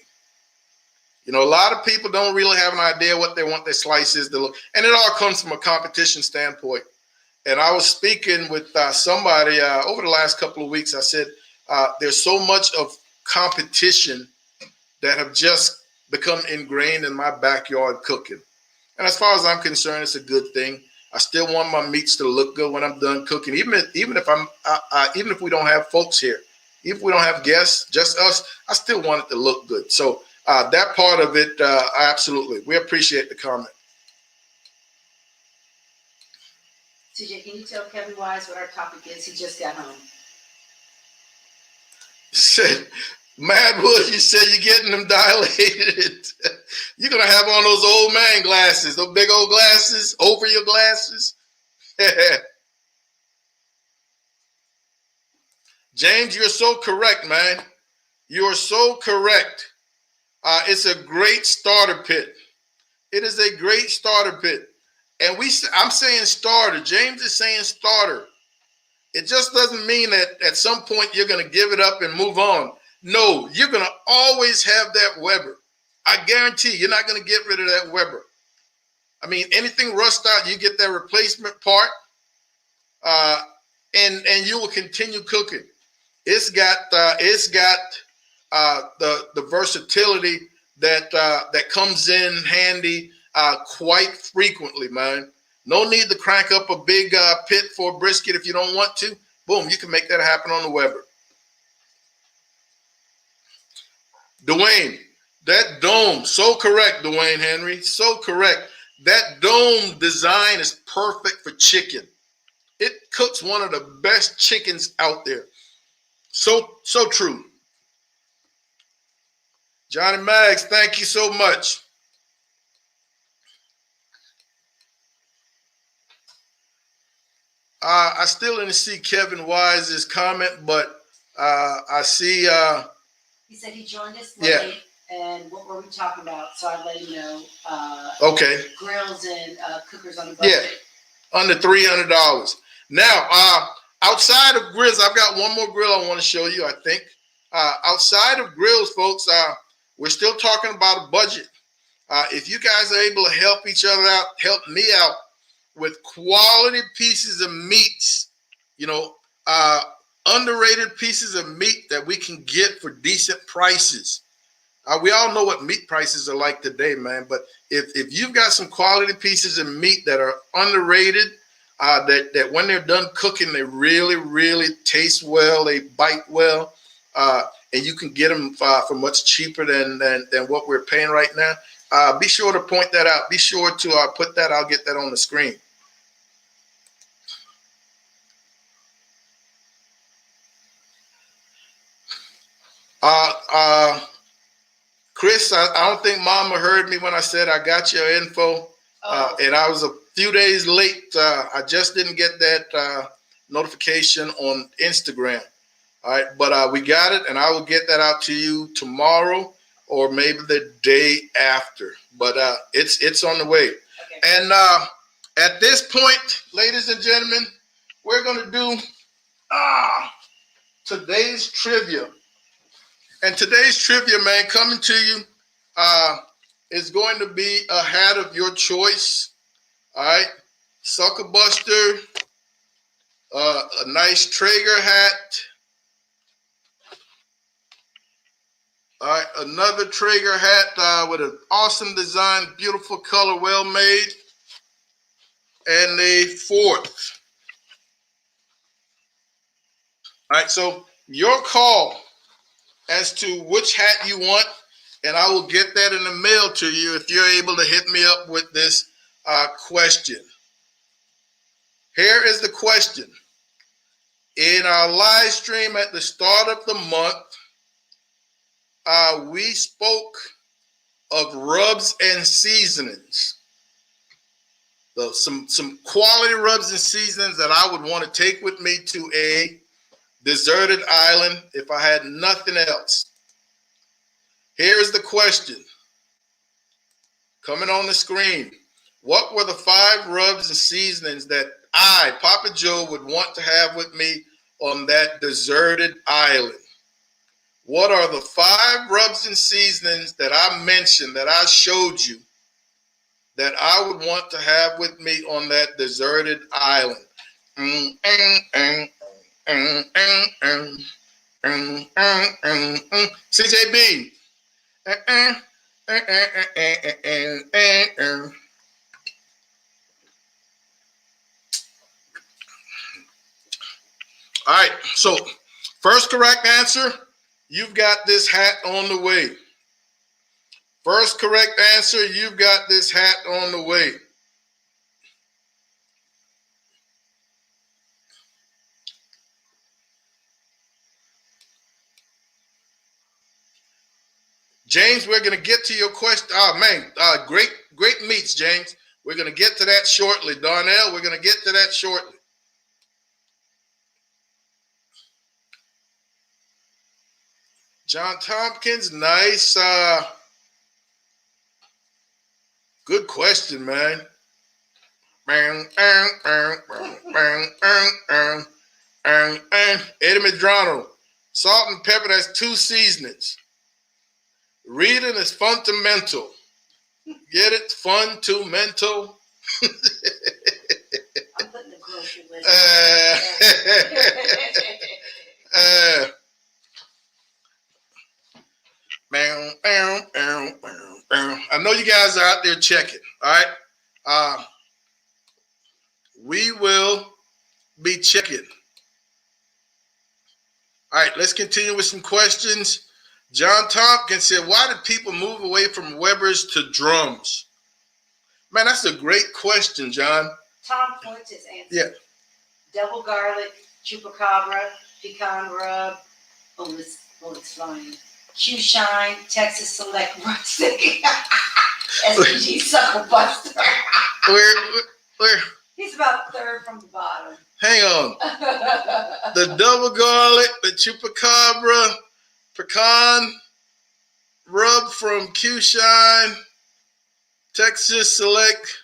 You know, a lot of people don't really have an idea what they want their slices to look, and it all comes from a competition standpoint. And I was speaking with somebody over the last couple of weeks. I said, there's so much of competition that have just become ingrained in my backyard cooking. And as far as I'm concerned, it's a good thing. I still want my meats to look good when I'm done cooking, even if we don't have folks here. If we don't have guests, just us, I still want it to look good. So that part of it, absolutely. We appreciate the comment. CJ, can you tell Kevin Wise what our topic is? He just got home. Said, Mad Wood, you said you're getting them dilated. You're going to have on those old man glasses, those big old glasses, over your glasses. James, you're so correct, man. You are so correct. It's a great starter pit. It is a great starter pit. And I'm saying starter. James is saying starter. It just doesn't mean that at some point you're going to give it up and move on. No, you're going to always have that Weber. I guarantee you're not going to get rid of that Weber. I mean, anything rust out, you get that replacement part, and you will continue cooking. It's got the versatility that comes in handy quite frequently, man. No need to crank up a big pit for a brisket if you don't want to. Boom, you can make that happen on the Weber. Dwayne, that dome, so correct, Dwayne Henry, so correct. That dome design is perfect for chicken. It cooks one of the best chickens out there. So true. Johnny Maggs, thank you so much. I still didn't see Kevin Wise's comment, but I see. He said he joined us late, and what were we talking about? So I let him know. Okay. Grills and cookers on the budget. Yeah, under $300. Now, outside of grills, I've got one more grill I want to show you. I think outside of grills, folks, we're still talking about a budget. If you guys are able to help each other out, help me out with quality pieces of meats, underrated pieces of meat that we can get for decent prices. We all know what meat prices are like today, man. But if you've got some quality pieces of meat that are underrated, that when they're done cooking, they really, really taste well, they bite well, and you can get them for much cheaper than what we're paying right now. Be sure to point that out. Be sure to put that. I'll get that on the screen. Chris, I don't think Mama heard me when I said I got your info, and I was a few days late. I just didn't get that notification on Instagram. All right, but we got it, and I will get that out to you tomorrow or maybe the day after. But it's on the way. Okay. And at this point, ladies and gentlemen, we're going to do today's trivia. And today's trivia, man, coming to you is going to be a hat of your choice. All right. Sucker Buster, a nice Traeger hat. All right. Another Traeger hat with an awesome design, beautiful color, well made. And a fourth. All right. So your call as to which hat you want, and I will get that in the mail to you if you're able to hit me up with this question. Here is the question. In our live stream at the start of the month, we spoke of rubs and seasonings. So some quality rubs and seasonings that I would want to take with me to a deserted island if I had nothing else. Here is the question coming on the screen. What were the 5 rubs and seasonings that I, Papa Joe, would want to have with me on that deserted island? What are the 5 rubs and seasonings that I mentioned, that I showed you, that I would want to have with me on that deserted island? CJB. All right, so first correct answer, you've got this hat on the way. First correct answer, you've got this hat on the way. James, we're going to get to your question. Oh, man, great meats, James. We're going to get to that shortly. Darnell, we're going to get to that shortly. John Tompkins, nice. Good question, man. Eddie Medrano, salt and pepper, that's 2 seasonings. Reading is fundamental. Get it? Fun to mental. I'm putting the grocery list. know you guys are out there checking. All right. We will be checking. All right, let's continue with some questions. John Tompkins said, why did people move away from Weber's to drums? Man, that's a great question, John. Tom Fuentes answered. Yeah. Double garlic, chupacabra, pecan rub. Oh, it's flying. Q Shine, Texas Select Rustic. SPG Sucker Buster. Where? He's about third from the bottom. Hang on. The double garlic, the chupacabra, pecan rub from Q Shine, Texas Select,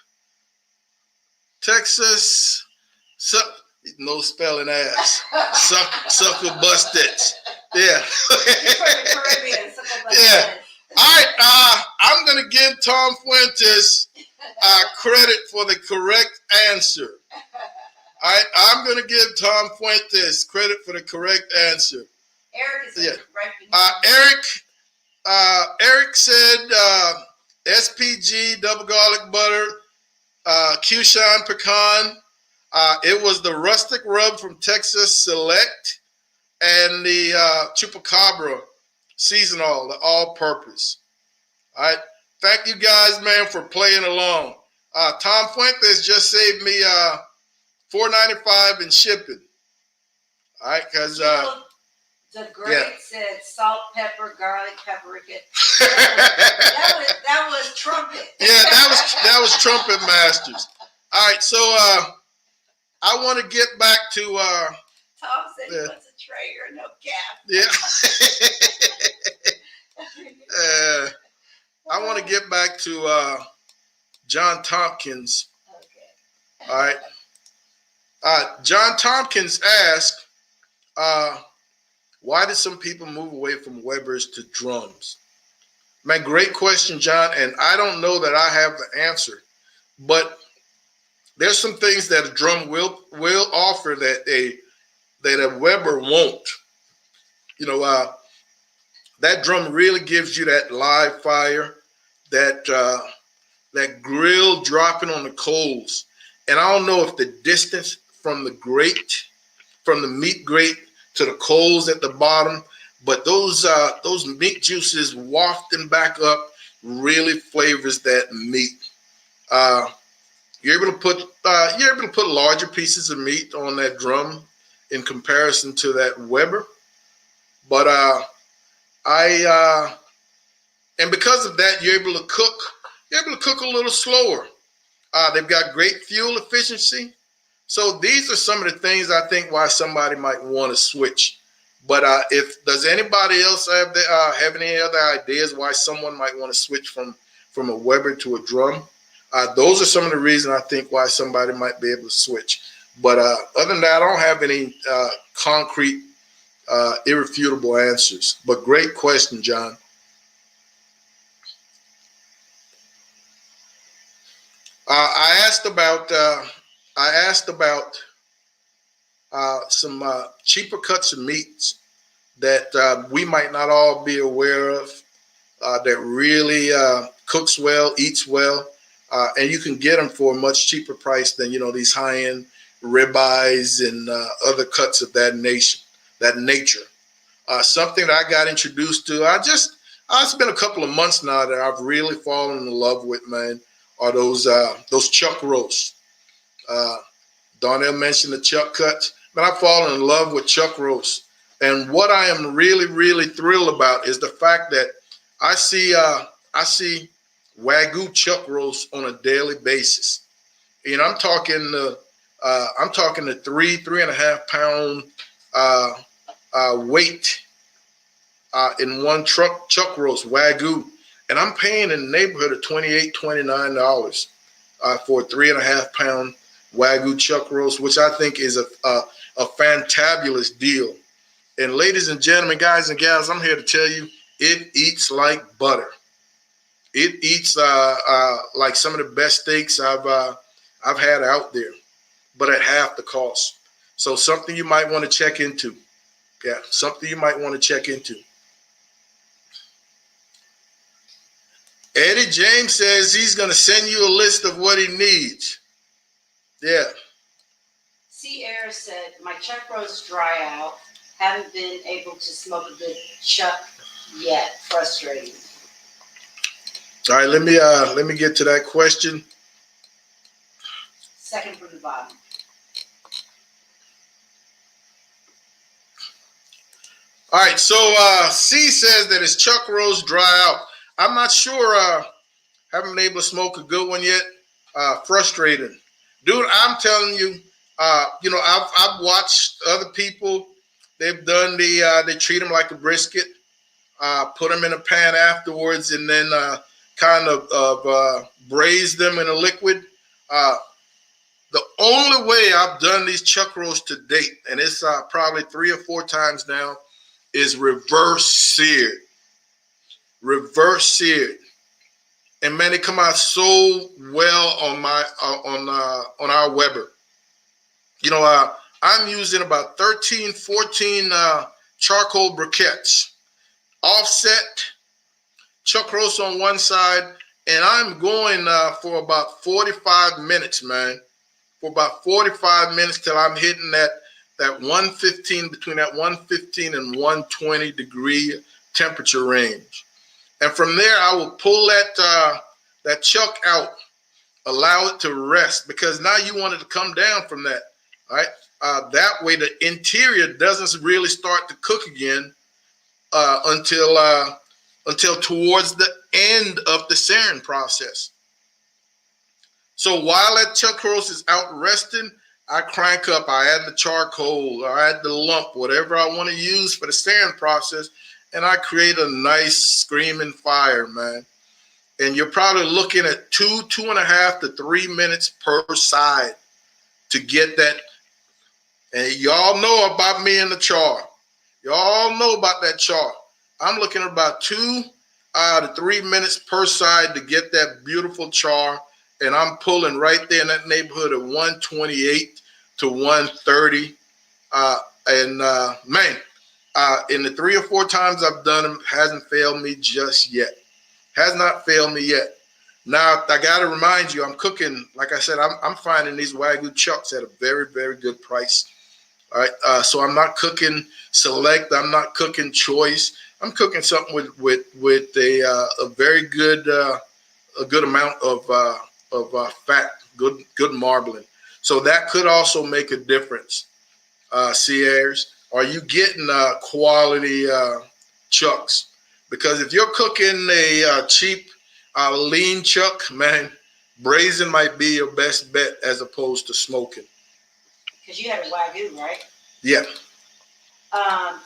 Texas, no spelling ass, sucker busted. Yeah. Caribbean, yeah. All right. I'm going to give Tom Fuentes credit for the correct answer. All right. I'm going to give Tom Fuentes credit for the correct answer. Eric is right. Eric said SPG, double garlic butter, Q Shine pecan. It was the rustic rub from Texas Select and the chupacabra seasonal, the all-purpose. All right. Thank you guys, man, for playing along. Tom Fuentes just saved me $4.95 in shipping. All right, because the great said salt, pepper, garlic, paprika. That was trumpet. Yeah, that was trumpet masters. All right, so I want to get back to Tom said he wants a tray or no cap. Yeah. I want to get back to John Tompkins. Okay. All right. John Tompkins asked, why did some people move away from Weber's to drums? Man, great question, John. And I don't know that I have the answer, but there's some things that a drum will offer that a Weber won't. You know, that drum really gives you that live fire, that grill dropping on the coals. And I don't know if the distance from the meat grate to the coals at the bottom, but those meat juices wafting back up really flavors that meat. You're able to put larger pieces of meat on that drum in comparison to that Weber, but and because of that, you're able to cook a little slower. They've got great fuel efficiency. So these are some of the things I think why somebody might want to switch. But does anybody else have any other ideas why someone might want to switch from a Weber to a drum? Those are some of the reasons I think why somebody might be able to switch. But other than that, I don't have any concrete, irrefutable answers. But great question, John. I asked about some cheaper cuts of meats that we might not all be aware of, that really cooks well, eats well, and you can get them for a much cheaper price than these high-end ribeyes and other cuts of that nature. Something that I got introduced to, it's been a couple of months now that I've really fallen in love with, man, are those chuck roasts. Darnell mentioned the chuck cuts, but I've fallen in love with chuck roasts. And what I am really, really thrilled about is the fact that I see Wagyu chuck roasts on a daily basis. I'm talking the 3.5 pound weight in one chuck roast Wagyu, and I'm paying in the neighborhood of $28, $29 for a 3.5 pound Wagyu chuck roast, which I think is a fantabulous deal. And ladies and gentlemen, guys and gals, I'm here to tell you, it eats like butter. It eats like some of the best steaks I've had out there, but at half the cost. So something you might want to check into. Yeah, something you might want to check into. Eddie James says he's going to send you a list of what he needs. Yeah. C. Air said, my chuck roast dry out. Haven't been able to smoke a good chuck yet. Frustrating. All right, let me get to that question. Second from the bottom. All right, so C says that his chuck roast dry out. I'm not sure. Haven't been able to smoke a good one yet. Frustrating, dude. I'm telling you. I've watched other people. They've done they treat them like a brisket. Put them in a pan afterwards, and then kind of braise them in a liquid. The only way I've done these chuck roasts to date, and it's probably 3 or 4 times now, is reverse seared. Reverse seared. And man, they come out so well on my on our Weber. I'm using about 13, 14 charcoal briquettes, offset, chuck roast on one side, and I'm going for about 45 minutes, man. For about 45 minutes till I'm hitting that 115, between that 115 and 120 degree temperature range. And from there, I will pull that chuck out, allow it to rest, because now you want it to come down from that, all right? That way, the interior doesn't really start to cook again until towards the end of the searing process. So while that chuck roast is out resting, I crank up, I add the charcoal, I add the lump, whatever I want to use for the searing process, and I create a nice screaming fire, man. And you're probably looking at 2.5 to 3 minutes per side to get that. And y'all know about me and the char. Y'all know about that char. I'm looking at about 2 to 3 minutes per side to get that beautiful char. And I'm pulling right there in that neighborhood of 128 to 130. In the 3 or 4 times I've done them, hasn't failed me just yet. Has not failed me yet. Now, I got to remind you, I'm cooking, like I said, I'm finding these Wagyu chucks at a very, very good price. All right, so I'm not cooking select. I'm not cooking choice. I'm cooking something with a very good a good amount of fat, good marbling. So that could also make a difference. Sierras, are you getting quality chucks? Because if you're cooking a cheap lean chuck, man, braising might be your best bet as opposed to smoking. Because you had a Wagyu, right? Yeah.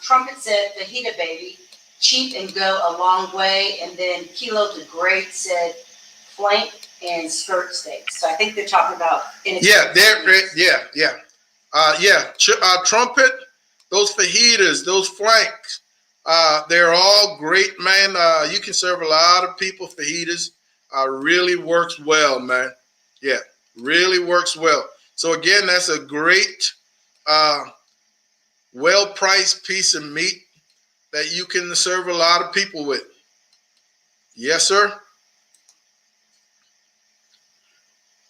Trumpet said fajita baby, cheap and go a long way. And then Kilo the Great said flank and skirt steaks. So I think they're talking about. Trumpet, those fajitas, those flanks, they're all great, man. You can serve a lot of people fajitas. Really works well, man. Yeah, really works well. So again, that's a great, well-priced piece of meat that you can serve a lot of people with. Yes, sir.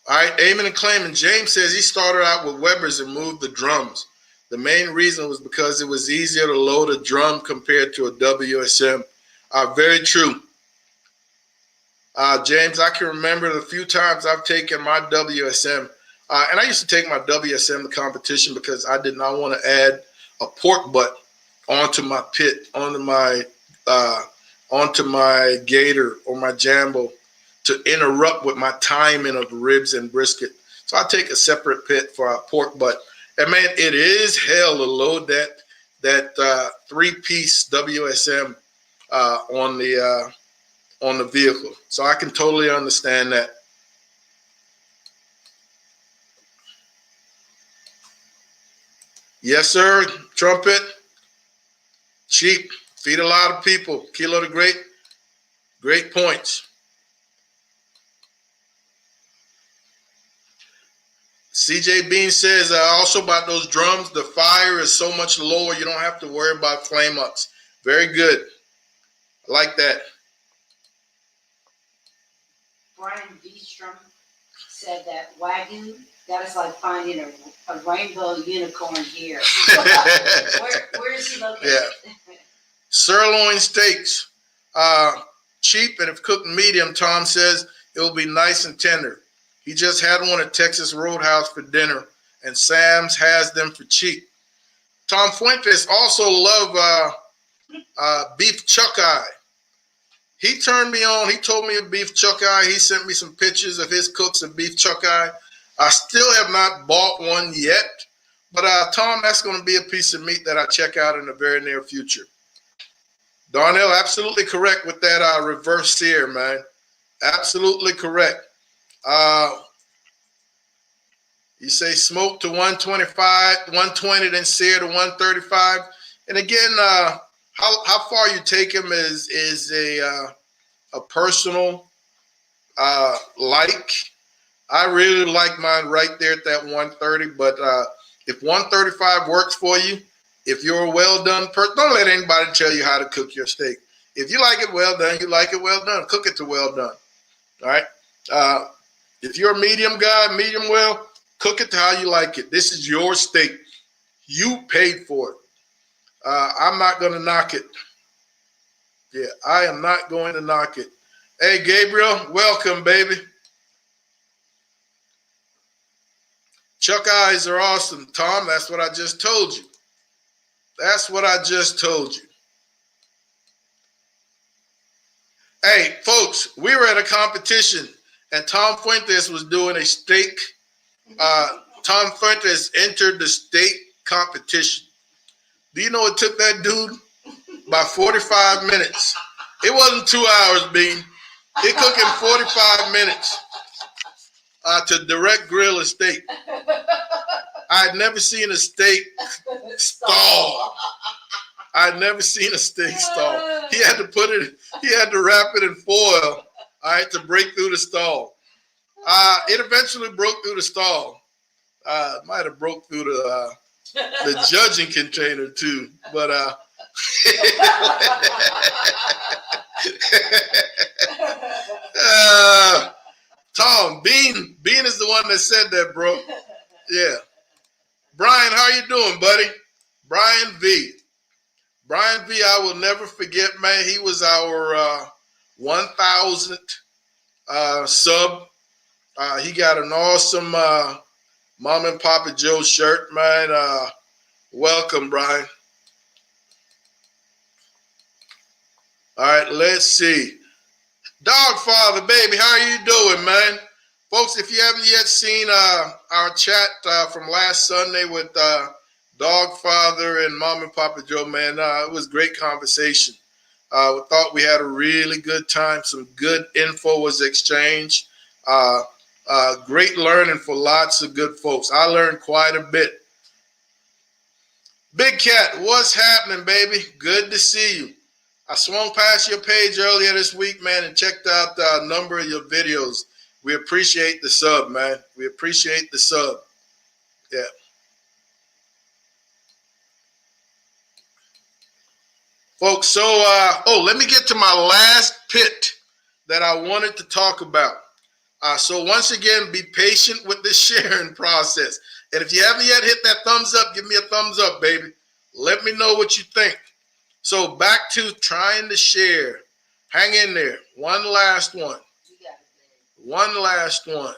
All right, aiming and claiming. James says he started out with Weber's and moved the drums. The main reason was because it was easier to load a drum compared to a WSM. Very true. James, I can remember the few times I've taken my WSM, and I used to take my WSM to competition because I did not want to add a pork butt onto my pit, onto my gator or my jambo to interrupt with my timing of ribs and brisket. So I take a separate pit for a pork butt. And man, it is hell to load that 3-piece WSM on the vehicle. So I can totally understand that. Yes, sir. Trumpet. Cheap. Feed a lot of people. Kilo the Great. Great points. CJ Bean says also about those drums, the fire is so much lower, you don't have to worry about flame ups. Very good. I like that. Brian Beestrom said that Wagyu, that is like finding a rainbow unicorn here. Where is he located? Yeah. Sirloin steaks. Cheap, and if cooked medium, Tom says it will be nice and tender. He just had one at Texas Roadhouse for dinner, and Sam's has them for cheap. Tom Fuentes also love beef chuck eye. He turned me on. He told me of beef chuck eye. He sent me some pictures of his cooks of beef chuck eye. I still have not bought one yet, but Tom, that's going to be a piece of meat that I check out in the very near future. Darnell, absolutely correct with that reverse sear, man. Absolutely correct. You say smoke to 125, 120, then sear to 135. And again, how far you take them is a personal like. I really like mine right there at that 130. But if 135 works for you, if you're a well-done person, don't let anybody tell you how to cook your steak. If you like it well done, you like it well done. Cook it to well done. All right? If you're a medium guy, medium well, cook it to how you like it. This is your steak. You paid for it. I'm not going to knock it. Yeah, I am not going to knock it. Hey, Gabriel, welcome, baby. Chuck eyes are awesome, Tom. That's what I just told you. That's what I just told you. Hey, folks, we were at a competition, and Tom Fuentes was doing a steak. Tom Fuentes entered the steak competition. Do you know it took that dude by 45 minutes? It wasn't 2 hours, Bean. It took him 45 minutes to direct grill a steak. I had never seen a steak stall. I'd never seen a steak stall. He had to wrap it in foil, all right, to break through the stall. It eventually broke through the stall. Might have broke through the judging container too, but Tom, Bean is the one that said that, bro. Yeah. Brian, how you doing, buddy? Brian V. Brian V, I will never forget, man. He was our 1,000th sub. He got an awesome Mom and Papa Joe shirt, man. Welcome, Brian. All right, let's see. Dogfather, baby, how are you doing, man? Folks, if you haven't yet seen our chat from last Sunday with Dogfather and Mom and Papa Joe, man, it was great conversation. We thought we had a really good time. Some good info was exchanged. Great learning for lots of good folks. I learned quite a bit. Big Cat, what's happening, baby? Good to see you. I swung past your page earlier this week, man, and checked out a number of your videos. We appreciate the sub, man. We appreciate the sub. Yeah. Folks, so, let me get to my last pit that I wanted to talk about. So once again, be patient with the sharing process. And if you haven't yet hit that thumbs up, give me a thumbs up, baby. Let me know what you think. So back to trying to share. Hang in there. One last one. One last one.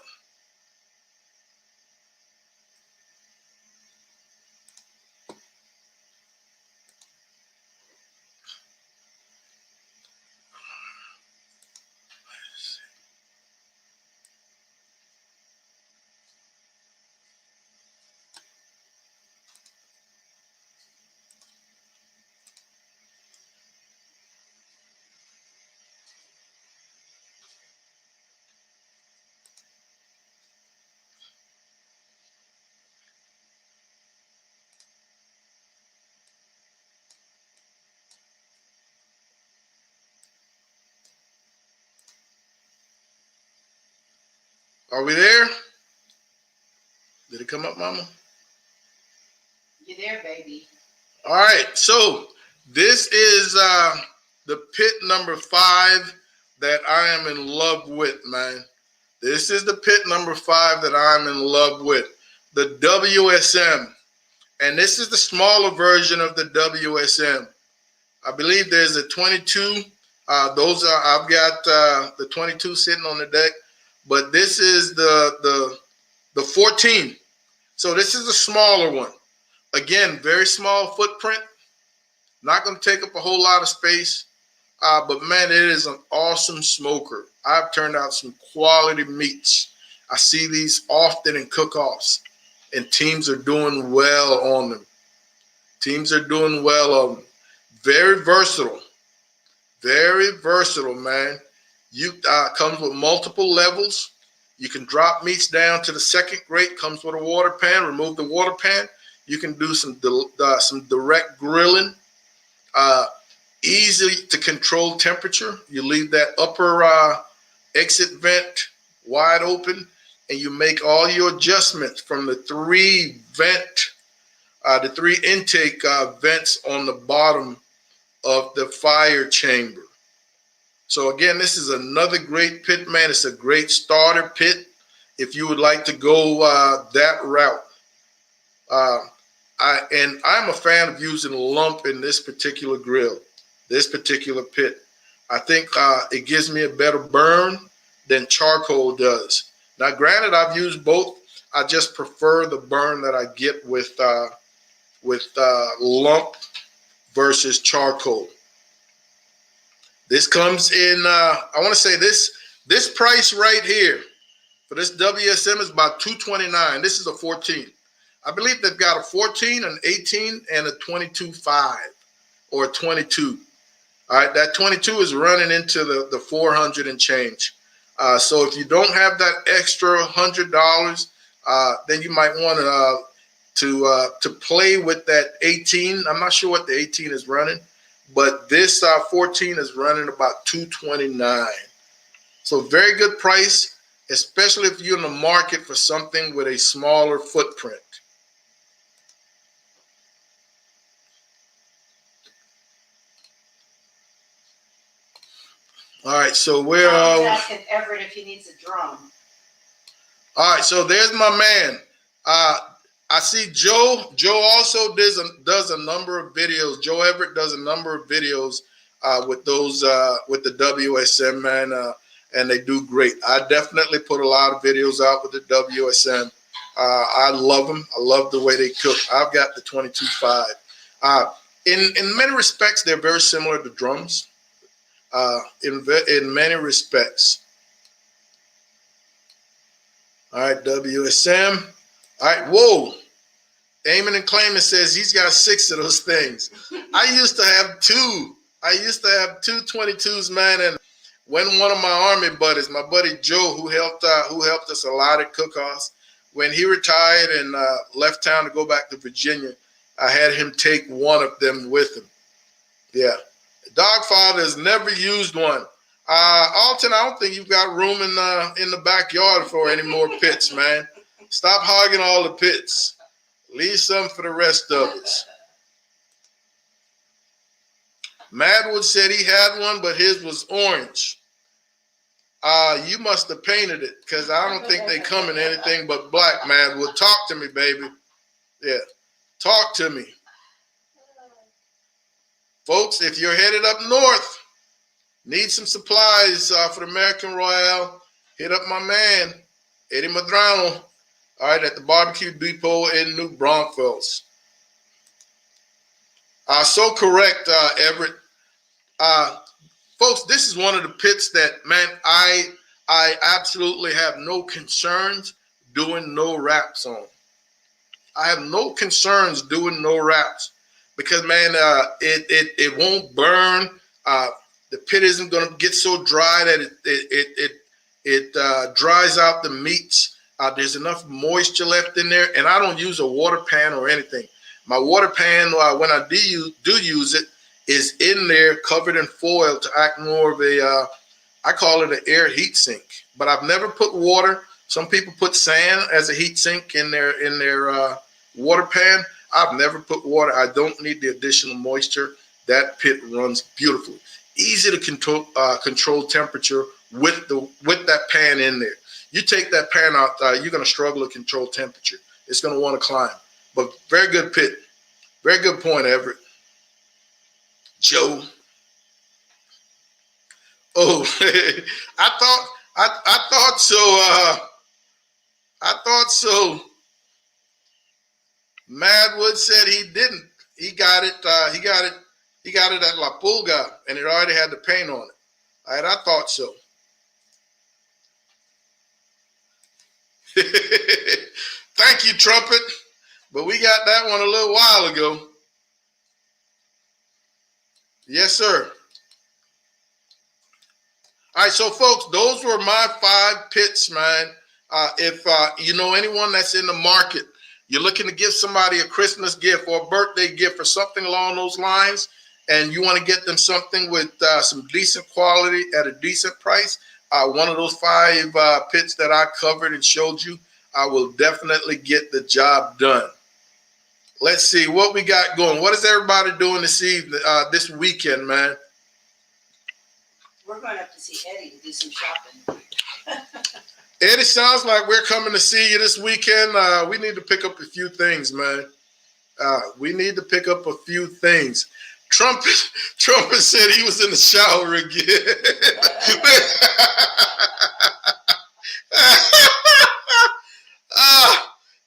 Are we there? Did it come up, Mama? You're there, baby. All right. So this is the pit number 5 that I am in love with, man. This is the pit number 5 that I'm in love with, the WSM. And this is the smaller version of the WSM. I believe there's a 22. I've got the 22 sitting on the deck, but this is the 14. So this is a smaller one. Again, very small footprint. Not going to take up a whole lot of space. But man, it is an awesome smoker. I've turned out some quality meats. I see these often in cook-offs, and teams are doing well on them. Teams are doing well on them. Very versatile. Very versatile, man. You comes with multiple levels. You can drop meats down to the second grate. Comes with a water pan. Remove the water pan. You can do some direct grilling. Easy to control temperature. You leave that upper exit vent wide open, and you make all your adjustments from the three intake vents on the bottom of the fire chamber. So again, this is another great pit, man. It's a great starter pit if you would like to go that route. I'm a fan of using lump in this particular grill, this particular pit. I think it gives me a better burn than charcoal does. Now, granted, I've used both. I just prefer the burn that I get with lump versus charcoal. This comes in, I want to say this price right here for this WSM is about $229. This is a 14. I believe they've got a 14, an 18, and a 22.5 or a 22. All right, that 22 is running into the 400 and change. So if you don't have that extra $100, then you might want to play with that 18. I'm not sure what the 18 is running, but this 14 is running about $229. So very good price, especially if you're in the market for something with a smaller footprint. All right, so we're asking Everett if he needs a drum. All right, so there's my man. I see Joe. Joe also does a number of videos. Joe Everett does a number of videos with the WSM, man, and they do great. I definitely put a lot of videos out with the WSM. I love them. I love the way they cook. I've got the 22.5. In many respects, they're very similar to drums. In many respects. All right, WSM. All right, whoa. Aiming and claiming says he's got 6 of those things. I used to have 2. I used to have 2 22s, man. And when one of my Army buddies, my buddy Joe, who helped us a lot at cook-offs, when he retired and left town to go back to Virginia, I had him take one of them with him. Yeah. Dogfather has never used one. Alton, I don't think you've got room in the backyard for any more pits, man. Stop hogging all the pits. Leave some for the rest of us. Madwood said he had one, but his was orange. You must have painted it, because I don't think they come in anything but black, Madwood. Talk to me, baby. Yeah, talk to me. Folks, if you're headed up north, need some supplies for the American Royale, hit up my man, Eddie Madrano, all right, at the Barbecue Depot in New Braunfels. So correct, Everett. Folks, this is one of the pits that, man, I absolutely have no concerns doing no wraps on. I have no concerns doing no wraps. Because, man, it won't burn. The pit isn't going to get so dry that it dries out the meats. There's enough moisture left in there, and I don't use a water pan or anything. My water pan, when I do use it, is in there covered in foil to act more of a, I call it an air heat sink. But I've never put water. Some people put sand as a heat sink in their water pan. I've never put water. I don't need the additional moisture. That pit runs beautifully. Easy to control temperature with that pan in there. you take that pan out, you're going to struggle to control temperature. It's going to want to climb. But very good pit. Very good point, Everett. Joe. Oh, I thought so. I thought so. Madwood said he didn't. He got it. He got it at La Pulga, and it already had the paint on it. All right, I thought so. Thank you, Trumpet. But we got that one a little while ago. Yes, sir. All right, so folks, those were my 5 pits, man. If you know anyone that's in the market, you're looking to give somebody a Christmas gift or a birthday gift or something along those lines, and you want to get them something with some decent quality at a decent price, one of those 5 pits that I covered and showed you, I will definitely get the job done. Let's see what we got going. What is everybody doing this evening, this weekend, man? We're going up to see Eddie to do some shopping. Eddie, sounds like we're coming to see you this weekend. We need to pick up a few things, man. We need to pick up a few things. Trumpet said he was in the shower again.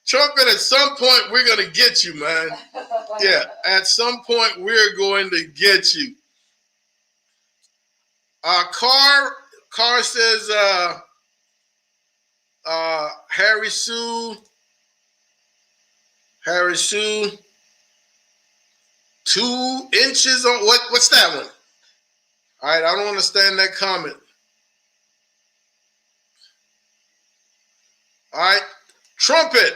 Trumpet, at some point we're going to get you, man. Yeah, at some point we're going to get you. Car says Harry Sue 2 inches on what's that one? All right, I don't understand that comment. All right, Trumpet.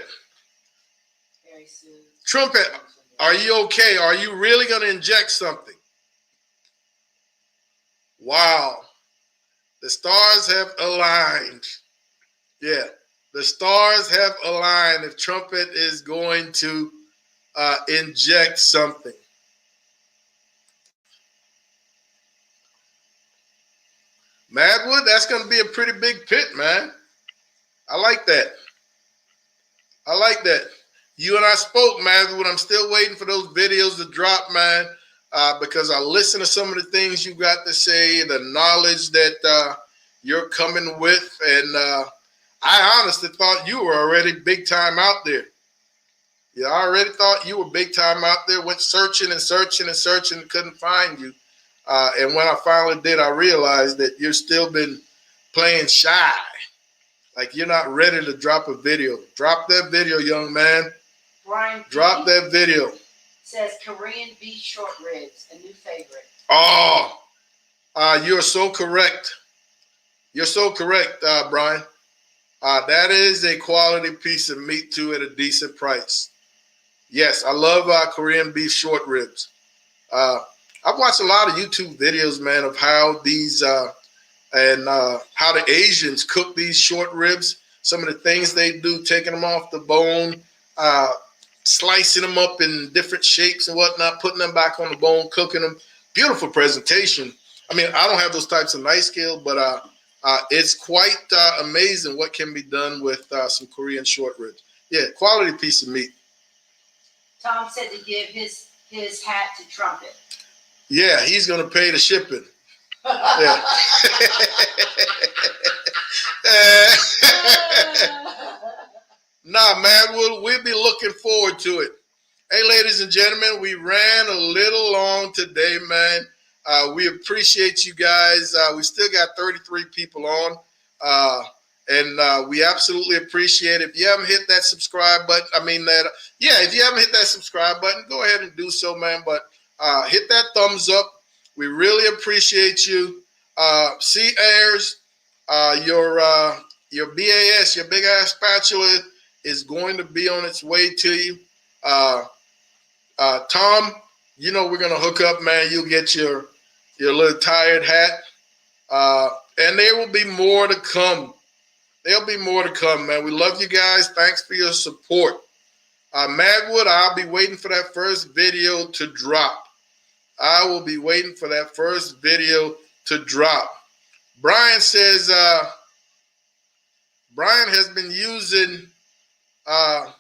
Trumpet, are you okay? Are you really going to inject something? Wow. The stars have aligned. Yeah, the stars have aligned if Trumpet is going to inject something. Madwood, that's going to be a pretty big pit, man. I like that. I like that. You and I spoke, Madwood. I'm still waiting for those videos to drop, man, because I listen to some of the things you got to say, the knowledge that you're coming with, and I honestly thought you were already big time out there. Yeah, I already thought you were big time out there, went searching and searching and searching and couldn't find you. And when I finally did, I realized that you've still been playing shy. Like you're not ready to drop a video. Drop that video, young man. Brian Drop that video. Says Korean beef short ribs, a new favorite. Oh, you're so correct. You're so correct, Brian. That is a quality piece of meat too at a decent price. Yes, I love Korean beef short ribs. I've watched a lot of YouTube videos, man, of how these and how the Asians cook these short ribs. Some of the things they do, taking them off the bone, slicing them up in different shapes and whatnot, putting them back on the bone, cooking them. Beautiful presentation. I mean, I don't have those types of knife skill, but it's quite amazing what can be done with some Korean short ribs. Yeah, quality piece of meat. Tom said to give his hat to Trumpet. Yeah, he's going to pay the shipping. Yeah. Nah, man, we'll be looking forward to it. Hey, ladies and gentlemen, we ran a little long today, man. We appreciate you guys. We still got 33 people on, and we absolutely appreciate it. If you haven't hit that subscribe button, if you haven't hit that subscribe button, go ahead and do so, man. But hit that thumbs up. We really appreciate you. C. Ayers, your BAS, your big ass spatula is going to be on its way to you. Tom, you know we're gonna hook up, man. You'll get your little tired hat, and there will be more to come. There'll be more to come, man. We love you guys. Thanks for your support. Magwood, I'll be waiting for that first video to drop. I will be waiting for that first video to drop. Brian says Brian has been using our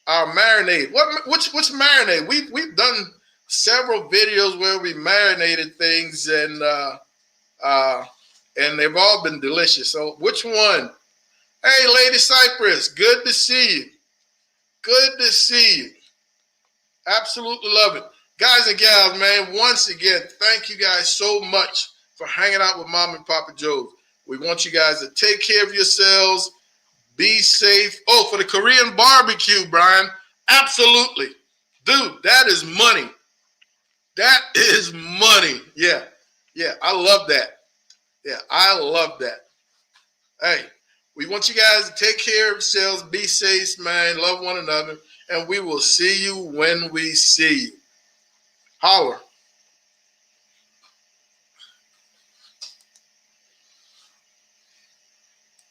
marinade. Which marinade? We've done several videos where we marinated things, and they've all been delicious. So which one? Hey, Lady Cypress, good to see you. Good to see you. Absolutely love it. Guys and gals, man, once again, thank you guys so much for hanging out with Mom and Papa Joe's. We want you guys to take care of yourselves. Be safe. Oh, for the Korean barbecue, Brian. Absolutely. Dude, that is money. That is money. Yeah. Yeah, I love that. Yeah, I love that. Hey, we want you guys to take care of yourselves. Be safe, man. Love one another. And we will see you when we see you. Holler.